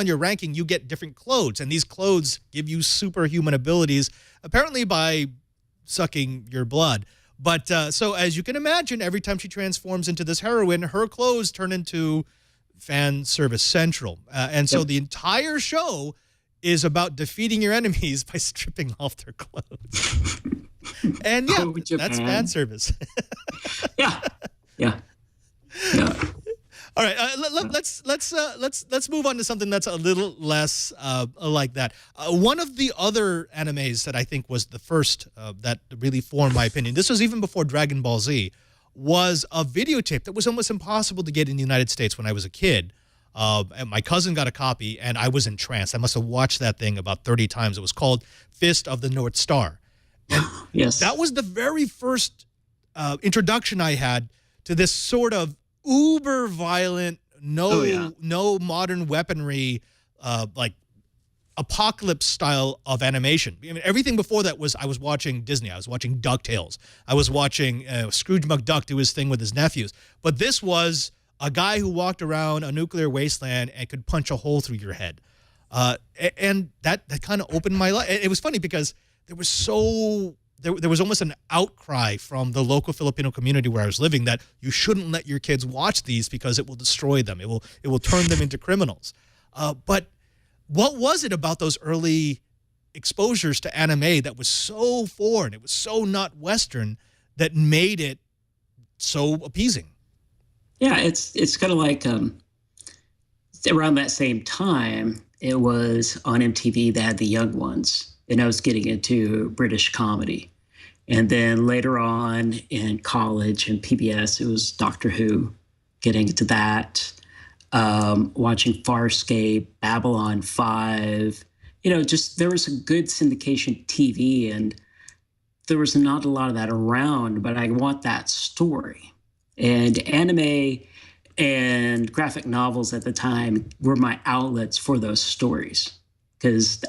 your ranking, you get different clothes, and these clothes give you superhuman abilities, apparently by sucking your blood. But so as you can imagine, every time she transforms into this heroine, her clothes turn into fan service central. And so the entire show is about defeating your enemies by stripping off their clothes. And that's fan service. Yeah. All right, let's move on to something that's a little less like that. One of the other animes that I think was the first that really formed my opinion, this was even before Dragon Ball Z, was a videotape that was almost impossible to get in the United States when I was a kid. And my cousin got a copy, and I was entranced. I must have watched that thing about 30 times. It was called Fist of the North Star. And that was the very first introduction I had to this sort of uber violent, no modern weaponry, like apocalypse style of animation. I mean, everything before that was I was watching Disney. I was watching DuckTales. I was watching Scrooge McDuck do his thing with his nephews. But this was a guy who walked around a nuclear wasteland and could punch a hole through your head. And that kind of opened my life. It was funny because there was there was almost an outcry from the local Filipino community where I was living that you shouldn't let your kids watch these because it will destroy them. It will turn them into criminals. But what was it about those early exposures to anime that was so foreign, it was so not Western, that made it so appeasing? Yeah, it's kind of like around that same time, it was on MTV, they had The Young Ones, and I was getting into British comedy. And then later on in college and PBS, it was Doctor Who, getting into that, watching Farscape, Babylon 5. Just there was a good syndication TV, and there was not a lot of that around, but I want that story. And anime and graphic novels at the time were my outlets for those stories, because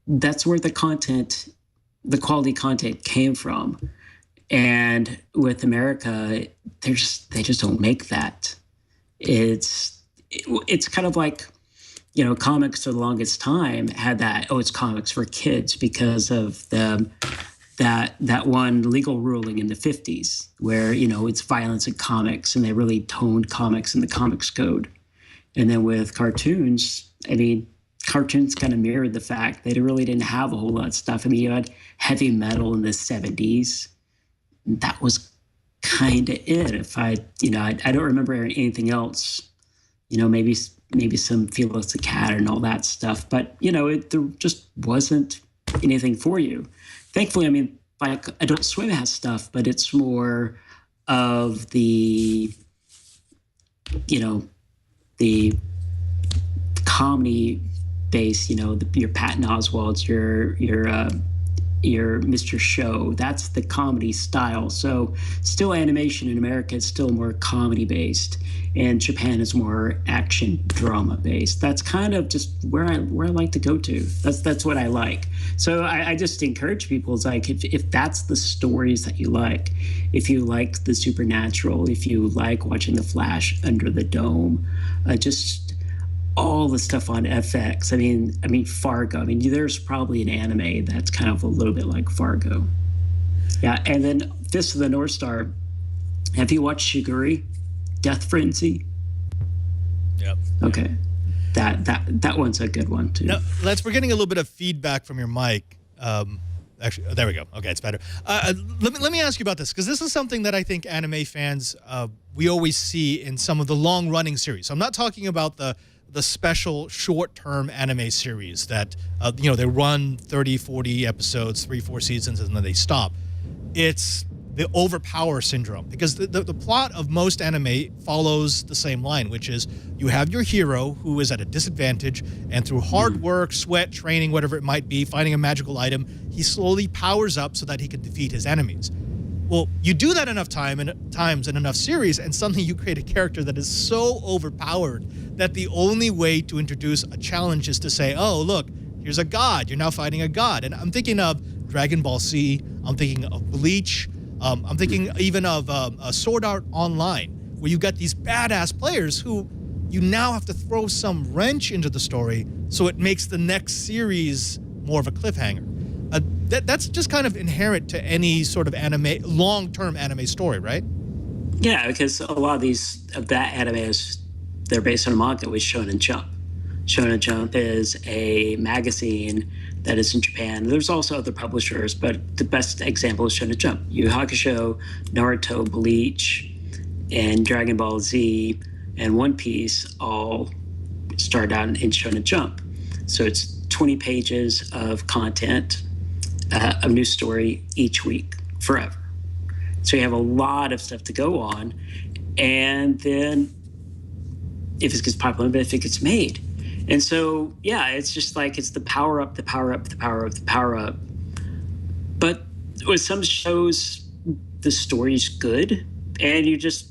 that's where the quality content came from. And with America, they just don't make that. It's kind of like, comics for the longest time had that, it's comics for kids because of that one legal ruling in the 50s where, it's violence in comics, and they really toned comics in the comics code. And then with cartoons, cartoons kind of mirrored the fact they really didn't have a whole lot of stuff. You had heavy metal in the 70s. That was kind of it. I don't remember anything else, maybe some Felix the Cat and all that stuff, but there just wasn't anything for you. Thankfully, like Adult Swim has stuff, but it's more of the comedy base, your Patton Oswalt's, your Mr. Show. That's the comedy style. So still animation in America is still more comedy based, and Japan is more action drama based. That's kind of just where I like to go to. That's what I like. So I just encourage people, it's like if that's the stories that you like, if you like the supernatural, if you like watching The Flash Under the Dome, just all the stuff on FX. I mean Fargo. I mean, there's probably an anime that's kind of a little bit like Fargo. Yeah, and then Fist of the North Star. Have you watched Shiguri? Death Frenzy? Yep. Okay. That one's a good one too. No, we're getting a little bit of feedback from your mic. Actually, there we go. Okay, it's better. Let me ask you about this, because this is something that I think anime fans, we always see in some of the long-running series. So I'm not talking about the special short-term anime series that, they run 30, 40 episodes, 3-4 seasons, and then they stop. It's the overpower syndrome, because the plot of most anime follows the same line, which is you have your hero who is at a disadvantage, and through hard work, sweat, training, whatever it might be, finding a magical item, he slowly powers up so that he can defeat his enemies. Well, you do that enough times in enough series, and suddenly you create a character that is so overpowered that the only way to introduce a challenge is to say, oh, look, here's a god. You're now fighting a god. And I'm thinking of Dragon Ball Z. I'm thinking of Bleach. I'm thinking even of Sword Art Online, where you got these badass players who you now have to throw some wrench into the story so it makes the next series more of a cliffhanger. That's just kind of inherent to any sort of long-term anime story, right? Yeah, because a lot of that anime they're based on a manga with Shonen Jump. Shonen Jump is a magazine that is in Japan. There's also other publishers, but the best example is Shonen Jump. Yu Yu Hakusho, Naruto, Bleach, and Dragon Ball Z, and One Piece all started out in Shonen Jump. So it's 20 pages of content, a new story each week, forever. So you have a lot of stuff to go on, and then if it gets popular, but if it gets made. And so, yeah, it's just like it's the power up, the power up, the power up, the power up. But with some shows, the story's good, and it's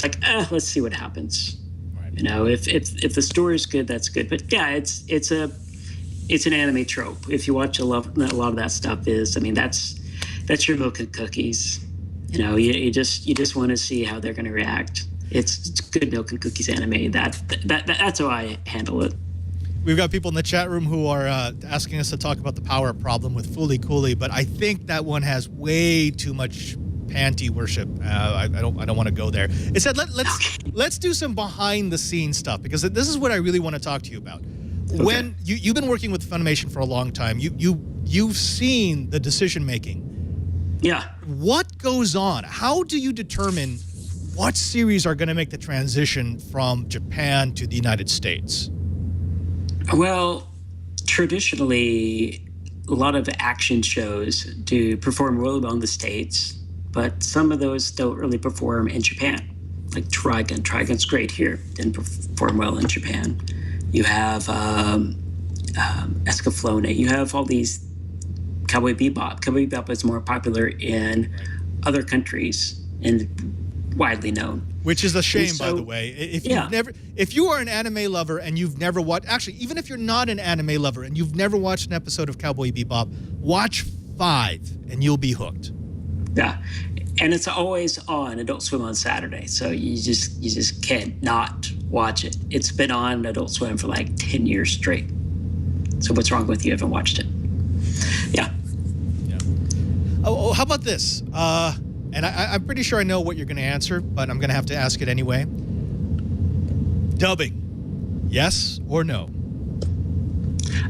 like, let's see what happens. Right. If the story's good, that's good. But yeah, it's an anime trope. If you watch a lot of that stuff that's your milk and cookies. You just want to see how they're going to react. It's good milk and cookies anime. That's how I handle it. We've got people in the chat room who are asking us to talk about the power up problem with Fooly Cooly, but I think that one has way too much panty worship. I don't want to go there. Instead, let's do some behind the scenes stuff, because this is what I really want to talk to you about. Okay. When you've been working with Funimation for a long time, you've seen the decision making. Yeah. What goes on? How do you determine what series are going to make the transition from Japan to the United States? Well, traditionally, a lot of action shows do perform really well in the States, but some of those don't really perform in Japan. Like Trigun. Trigun's great here, didn't perform well in Japan. You have Escaflowne. You have all these Cowboy Bebop. Cowboy Bebop is more popular in other countries and widely known. Which is a shame, by the way. If you are an anime lover and you've never watched, actually, even if you're not an anime lover and you've never watched an episode of Cowboy Bebop, watch 5 and you'll be hooked. Yeah, and it's always on Adult Swim on Saturday, so you just can't not watch it. It's been on Adult Swim for like 10 years straight. So what's wrong with you? Haven't watched it? Yeah. Oh, how about this? And I'm pretty sure I know what you're going to answer, but I'm going to have to ask it anyway. Dubbing, yes or no?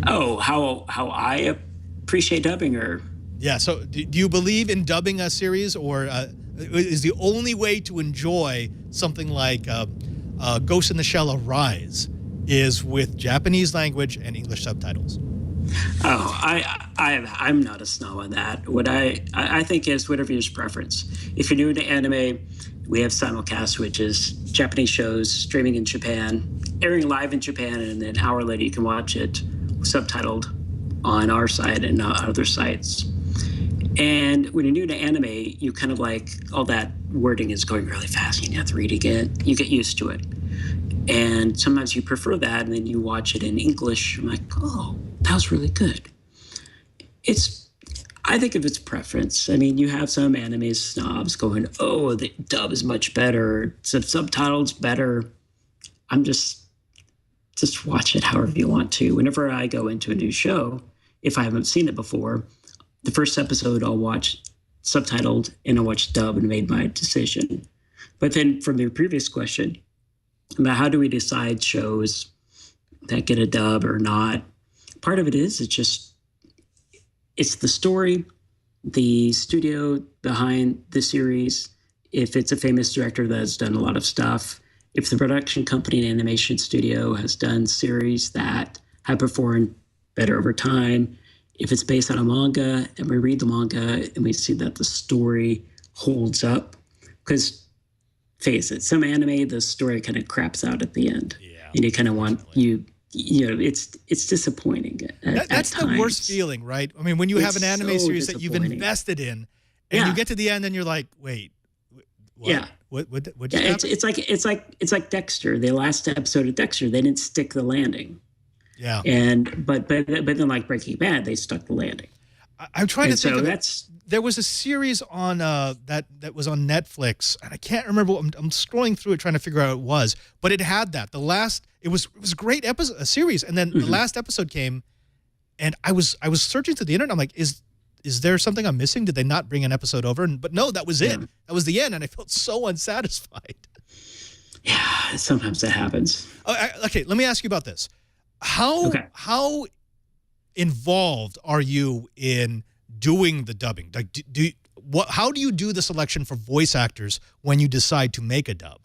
Oh, how I appreciate dubbing, or? Yeah, so do you believe in dubbing a series, or is the only way to enjoy something like Ghost in the Shell Rise is with Japanese language and English subtitles? Oh, I'm not a snob on that. What I think is whatever your preference. If you're new to anime, we have simulcast, which is Japanese shows streaming in Japan, airing live in Japan, and then an hour later you can watch it subtitled on our site and other sites. And when you're new to anime, you kind of like all that wording is going really fast. You have to read again. You get used to it. And sometimes you prefer that, and then you watch it in English. I'm like, oh, that was really good. I think of its preference. I mean, you have some anime snobs going, oh, the dub is much better. Subtitles better. I'm just just watch it however you want to. Whenever I go into a new show, if I haven't seen it before, the first episode I'll watch subtitled and I'll watch dub and made my decision. But then from your previous question about how do we decide shows that get a dub or not, part of it is it's the story, the studio behind the series, if it's a famous director that has done a lot of stuff, if the production company and animation studio has done series that have performed better over time, if it's based on a manga and we read the manga and we see that the story holds up, because face it, some anime, the story kind of craps out at the end. Yeah, and you kind of want it's disappointing. That's the worst feeling, right? I mean, when you have an anime series that you've invested in and you get to the end and you're like, wait, what? Yeah. What it's like Dexter. The last episode of Dexter, they didn't stick the landing. Yeah. And but then like Breaking Bad, they stuck the landing. I'm trying to think of there was a series on that was on Netflix, and I can't remember. I'm scrolling through it trying to figure out what it was, but it had that. It was a great episode, a series, and then the last episode came, and I was searching through the internet. I'm like, is there something I'm missing? Did they not bring an episode over? But no, that was it. That was the end, and I felt so unsatisfied. Yeah, sometimes that happens. Okay, let me ask you about this. How involved are you in doing the dubbing? Like, how do you do the selection for voice actors when you decide to make a dub?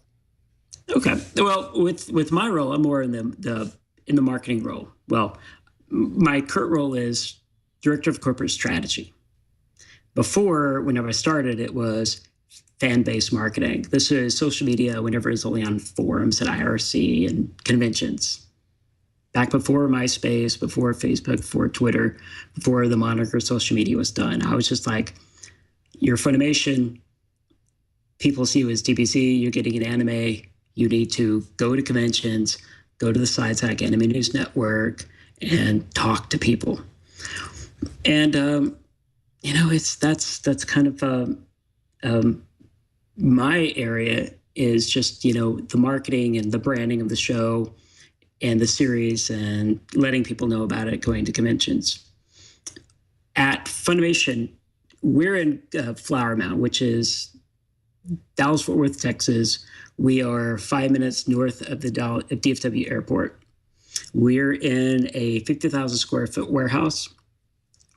Okay, well, with my role, I'm more in the marketing role. Well, my current role is Director of Corporate Strategy. Before, whenever I started, it was fan-based marketing. This is social media whenever it's only on forums at IRC and conventions. Back before MySpace, before Facebook, before Twitter, before the moniker social media was done, I was just like, you're Funimation, people see you as TPC, you're getting an anime, you need to go to conventions, go to the sites like Anime News Network, and talk to people. And, that's kind of my area is just, the marketing and the branding of the show and the series and letting people know about it, going to conventions. At Funimation, we're in Flower Mound, which is Dallas-Fort Worth, Texas. We are 5 minutes north of the DFW airport. We're in a 50,000 square foot warehouse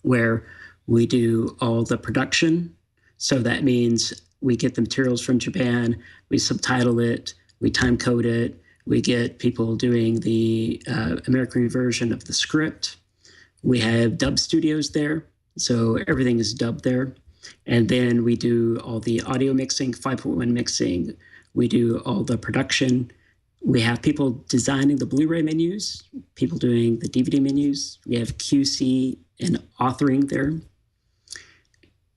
where we do all the production. So that means we get the materials from Japan, we subtitle it, we time code it, we get people doing the American version of the script. We have dub studios there, so everything is dubbed there. And then we do all the audio mixing, 5.1 mixing. We do all the production. We have people designing the Blu-ray menus, people doing the DVD menus. We have QC and authoring there.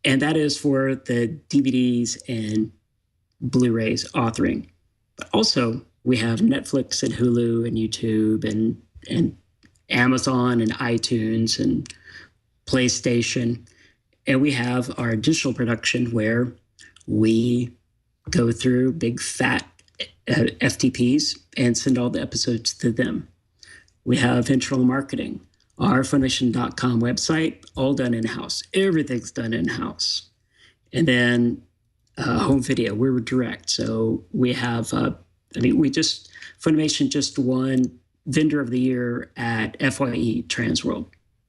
And that is for the DVDs and Blu-rays authoring. But also, we have Netflix and Hulu and YouTube and Amazon and iTunes and PlayStation. And we have our digital production where we go through big fat FTPs and send all the episodes to them. We have internal marketing. Our Funimation.com website, all done in-house. Everything's done in-house. And then home video, we're direct. So we have... Funimation just won Vendor of the Year at FYE Transworld,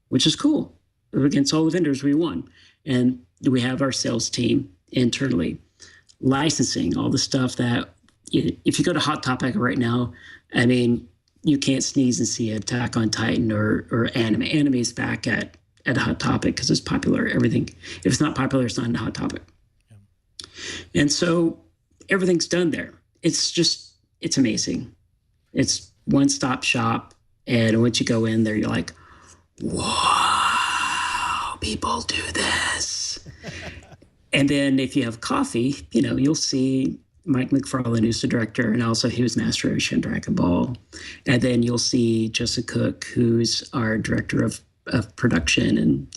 which is cool. Against all the vendors, we won. And we have our sales team internally. Licensing, all the stuff that, if you go to Hot Topic right now, you can't sneeze and see Attack on Titan or anime. Anime is back at Hot Topic because it's popular. Everything, if it's not popular, it's not in Hot Topic. Yeah. And so everything's done there. It's amazing. It's one-stop shop. And once you go in there, you're like, wow, people do this. And then if you have coffee, you'll see Mike McFarlane, who's the director, and also he was Master Roshi in Dragon Ball. And then you'll see Justin Cook, who's our director of production. And,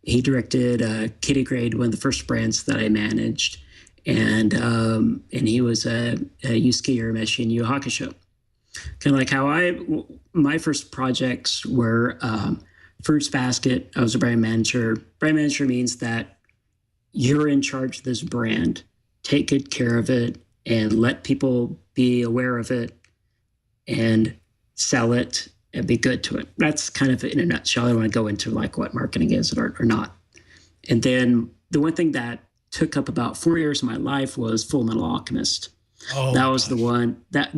he directed Kitty Grade, one of the first brands that I managed. And he was a Yusuke Urameshi in Yu Yu Hakusho. Kind of like how my first projects were Fruits Basket. I was a brand manager. Brand manager means that you're in charge of this brand. Take good care of it and let people be aware of it and sell it and be good to it. That's kind of in a nutshell. I don't want to go into like what marketing is or not. And then the one thing that took up about 4 years of my life was Full Metal Alchemist. Oh, that was the one that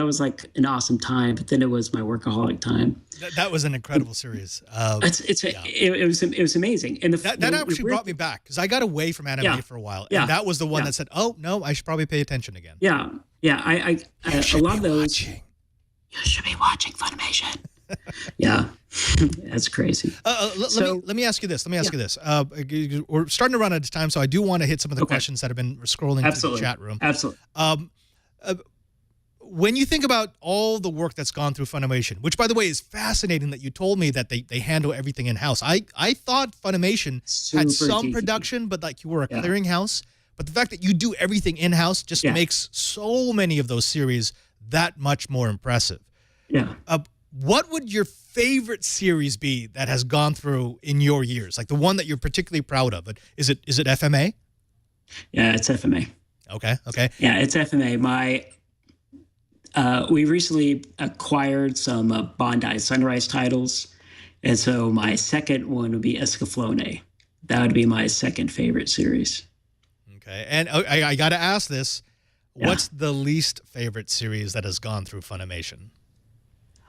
was like an awesome time, but then it was my workaholic time. That was an incredible series. It was amazing, and that actually brought me back because I got away from anime for a while, and that was the one that said, "Oh no, I should probably pay attention again." Yeah. I a lot of those. You should be watching Funimation. Yeah, that's crazy. Let me ask you this. We're starting to run out of time, so I do want to hit some of the questions that have been scrolling through the chat room. Absolutely. When you think about all the work that's gone through Funimation, which, by the way, is fascinating that you told me that they handle everything in-house. I thought Funimation had some production, but like you were a clearinghouse. But the fact that you do everything in-house just makes so many of those series that much more impressive. Yeah. What would your favorite series be that has gone through in your years? Like the one that you're particularly proud of? Is it FMA? Yeah, it's FMA. Okay. Yeah, it's FMA. We recently acquired some Bondi Sunrise titles, and so my second one would be Escaflowne. That would be my second favorite series. Okay, and I got to ask this. What's the least favorite series that has gone through Funimation?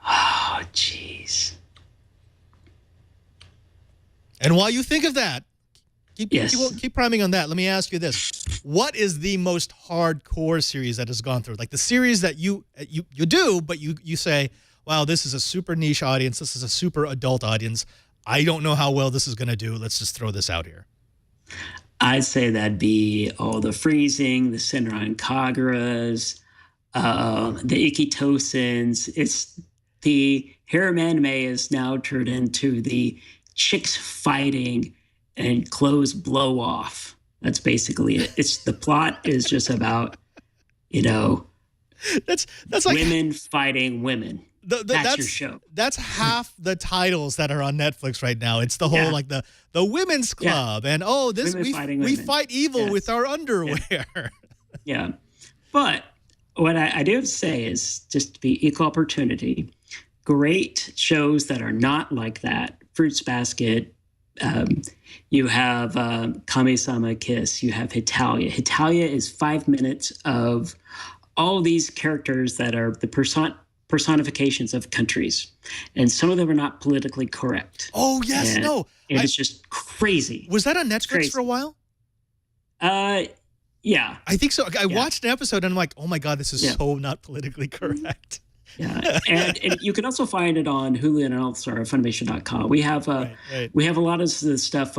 Oh, jeez. And while you think of that, keep priming on that. Let me ask you this. What is the most hardcore series that has gone through? Like the series that you do, but you say, wow, this is a super niche audience. This is a super adult audience. I don't know how well this is going to do. Let's just throw this out here. I'd say that'd be all the Freezing, the Senran Kaguras, the Ikitosins. It's the harem anime is now turned into the chicks fighting and clothes blow off. That's basically it. The plot is just about, that's like women fighting women. That's your show. That's half the titles that are on Netflix right now. It's the whole like the women's club and we fight evil with our underwear. Yeah. But what I do have to say is just to be equal opportunity, great shows that are not like that. Fruits Basket, you have Kami-sama Kiss, you have Hitalia. Hitalia is 5 minutes of all these characters that are the personifications of countries, and some of them are not politically correct. Oh yes, it's just crazy. Was that on Netflix for a while? Yeah, I think so. I watched an episode and I'm like, oh my god, this is so not politically correct. Yeah, and you can also find it on Hulu and also on Funimation.com. We have we have a lot of the stuff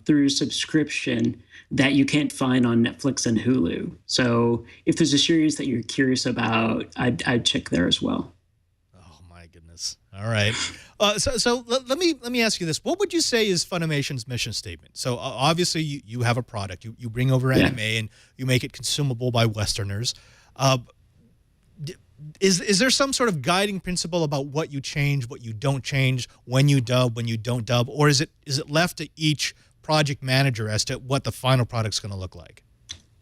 through subscription that you can't find on Netflix and Hulu. So if there's a series that you're curious about, I'd check there as well. Oh my goodness! All right, so let me ask you this: what would you say is Funimation's mission statement? So obviously you have a product, you bring over anime and you make it consumable by Westerners. Is there some sort of guiding principle about what you change, what you don't change, when you dub, when you don't dub, or is it left to each project manager as to what the final product's going to look like?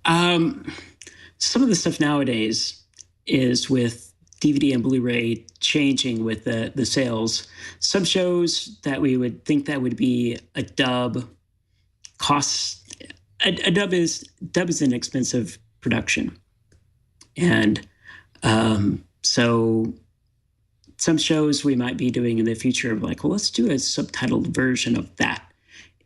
Some of the stuff nowadays is with DVD and Blu-ray changing with the sales. Some shows that we would think that would be a dub costs. A dub is an expensive production, and so some shows we might be doing in the future of like, well, let's do a subtitled version of that.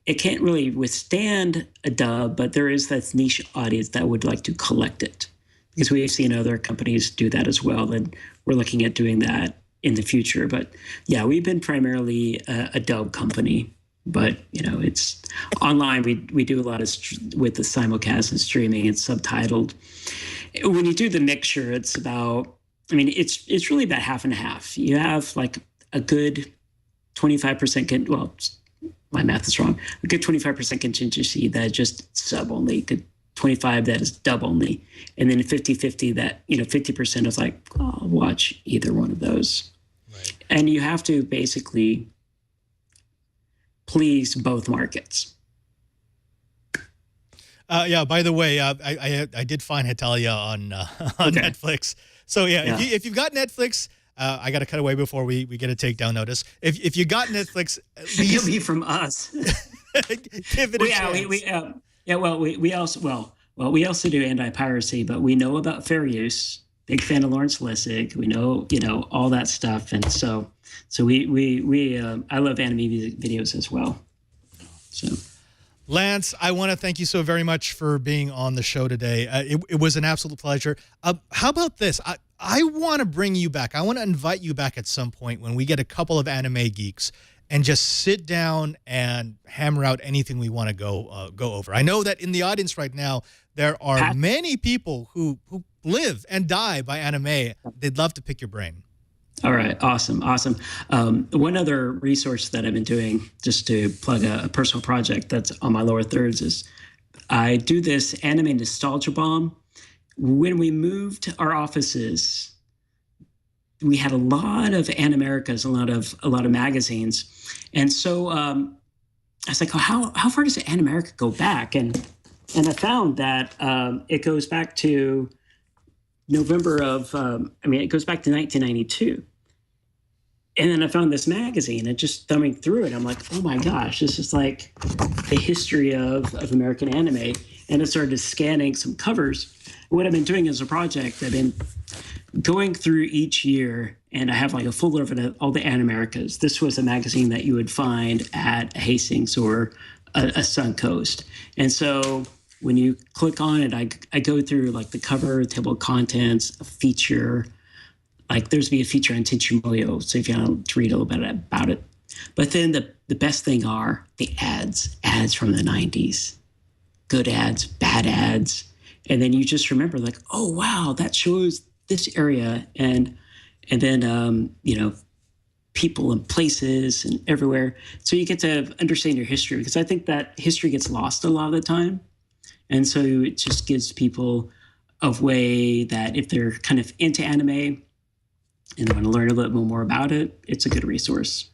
It can't really withstand a dub, but there is that niche audience that would like to collect it, because we have seen other companies do that as well, and we're looking at doing that in the future. But yeah, we've been primarily a dub company, but it's online. We do a lot with the simulcast and streaming and subtitled. When you do the mixture, it's about, it's really about half and half. You have like a good 25%, my math is wrong, a good 25% contingency that is just sub only, good 25 that is dub only, and then 50-50 that, 50% is like, oh, I'll watch either one of those. Right. And you have to basically please both markets. Yeah. By the way, I did find Hetalia on Okay. Netflix. So yeah, Yeah. if you've got Netflix, I got to cut away before we get a takedown notice. If you got Netflix, at It'll least be from us. give it a chance. We also do anti-piracy, but we know about fair use. Big fan of Lawrence Lessig. We know, all that stuff, and so I love anime music videos as well. So, Lance, I want to thank you so very much for being on the show today. It was an absolute pleasure. How about this? I want to bring you back. I want to invite you back at some point when we get a couple of anime geeks and just sit down and hammer out anything we want to go over. I know that in the audience right now, there are many people who live and die by anime. They'd love to pick your brain. all right, awesome. One other resource that I've been doing, just to plug a personal project that's on my lower thirds, is I do this anime nostalgia bomb. When we moved our offices, we had a lot of Animericas, a lot of magazines, and so I was like, oh, how far does Animerica go back? And I found that it goes back to November of, it goes back to 1992. And then I found this magazine and just thumbing through it, I'm like, oh my gosh, this is like the history of American anime. And I started scanning some covers. What I've been doing as a project, I've been going through each year, and I have like a folder of all the Animericas. This was a magazine that you would find at a Hastings or a Suncoast. And so when you click on it, I go through like the cover, table of contents, a feature. Like there's be a feature on Tenchu Muyo, so if you want to read a little bit about it. But then the best thing are the ads from the 90s. Good ads, bad ads. And then you just remember like, oh, wow, that shows this area. And then, people and places and everywhere. So you get to understand your history, because I think that history gets lost a lot of the time. And so it just gives people a way that if they're kind of into anime and they want to learn a little bit more about it, it's a good resource.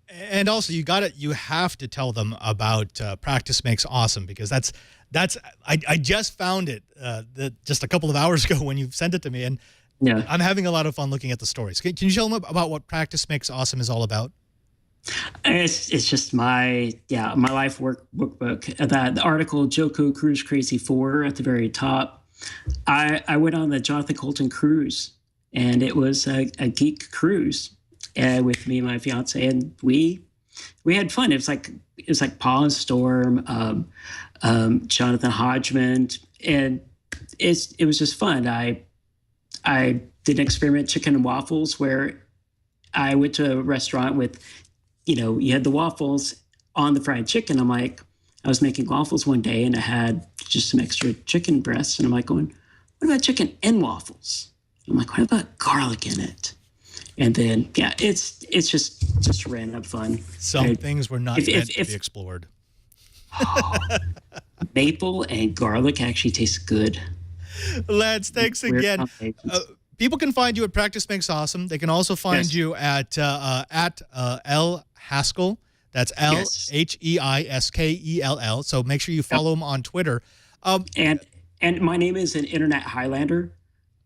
And also, you have to tell them about Practice Makes Awesome, because I just found it just a couple of hours ago when you sent it to me, and yeah, I'm having a lot of fun looking at the stories. Can you tell them about what Practice Makes Awesome is all about? It's just my life workbook. The article Joko Cruise Crazy 4 at the very top. I went on the Jonathan Colton cruise, and it was a geek cruise with me and my fiance, and we had fun. It was like Paul and Storm, Jonathan Hodgman, and it was just fun. I did an experiment, chicken and waffles, where I went to a restaurant with, you had the waffles on the fried chicken. I was making waffles one day and I had just some extra chicken breasts, and I'm like going, what about chicken and waffles? I'm like, what about garlic in it? And then, yeah, it's just random fun. Some things were not meant to be explored. Maple and garlic actually taste good. Lance, thanks again. People can find you at Practice Makes Awesome. They can also find you at L Heiskell. That's Heiskell. So make sure you follow him on Twitter. And my name is an internet Highlander.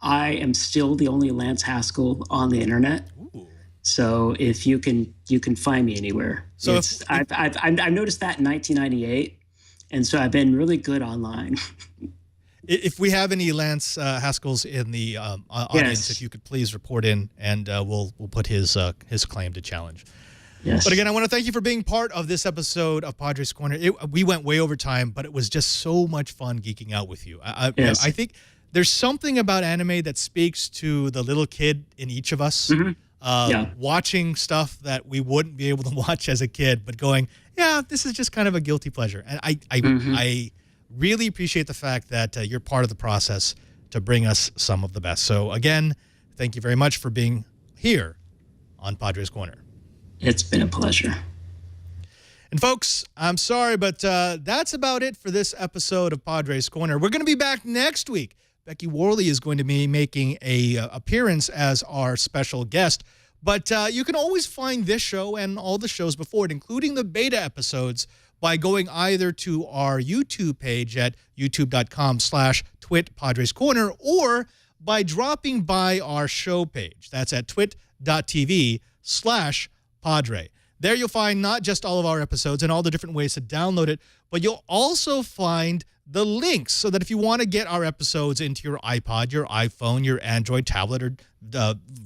I am still the only Lance Heiskell on the internet. Ooh. So if you can find me anywhere. So I've noticed that in 1998, and so I've been really good online. If we have any Lance Haskells in the audience, if you could please report in, and we'll put his claim to challenge. Yes. But again, I want to thank you for being part of this episode of Padre's Corner. We went way over time, but it was just so much fun geeking out with you. I think there's something about anime that speaks to the little kid in each of us. Mm-hmm. Watching stuff that we wouldn't be able to watch as a kid, but going, yeah, this is just kind of a guilty pleasure. And I really appreciate the fact that you're part of the process to bring us some of the best. So again, thank you very much for being here on Padre's Corner. It's been a pleasure. And folks, I'm sorry, but that's about it for this episode of Padre's Corner. We're going to be back next week. Becky Worley is going to be making a appearance as our special guest. But you can always find this show and all the shows before it, including the beta episodes, by going either to our YouTube page at youtube.com/twit Padres Corner or by dropping by our show page. That's at twit.tv/Padre. There you'll find not just all of our episodes and all the different ways to download it, but you'll also find the links so that if you want to get our episodes into your iPod, your iPhone, your Android tablet, or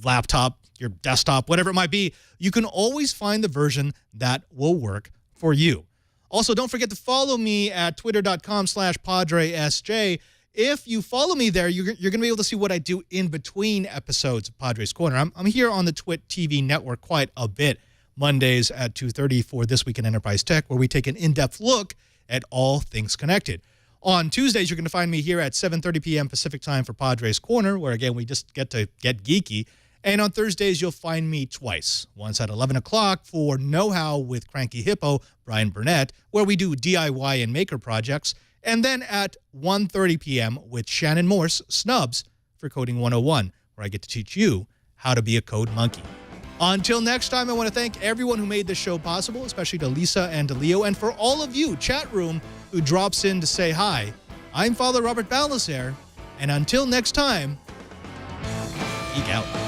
laptop, your desktop, whatever it might be, you can always find the version that will work for you. Also, don't forget to follow me at twitter.com/PadreSJ. If you follow me there, you're going to be able to see what I do in between episodes of Padres Corner. I'm here on the Twit TV network quite a bit, Mondays at 2:30 for This Week in Enterprise Tech, where we take an in-depth look at all things connected. On Tuesdays, you're going to find me here at 7:30 p.m. Pacific time for Padres Corner, where, again, we just get to get geeky. And on Thursdays, you'll find me twice. Once at 11 o'clock for Know How with Cranky Hippo, Brian Burnett, where we do DIY and maker projects. And then at 1:30 p.m. with Shannon Morse, Snubs, for Coding 101, where I get to teach you how to be a code monkey. Until next time, I want to thank everyone who made this show possible, especially to Lisa and to Leo, and for all of you, chat room, who drops in to say hi. I'm Father Robert Balasaire, and until next time, geek out.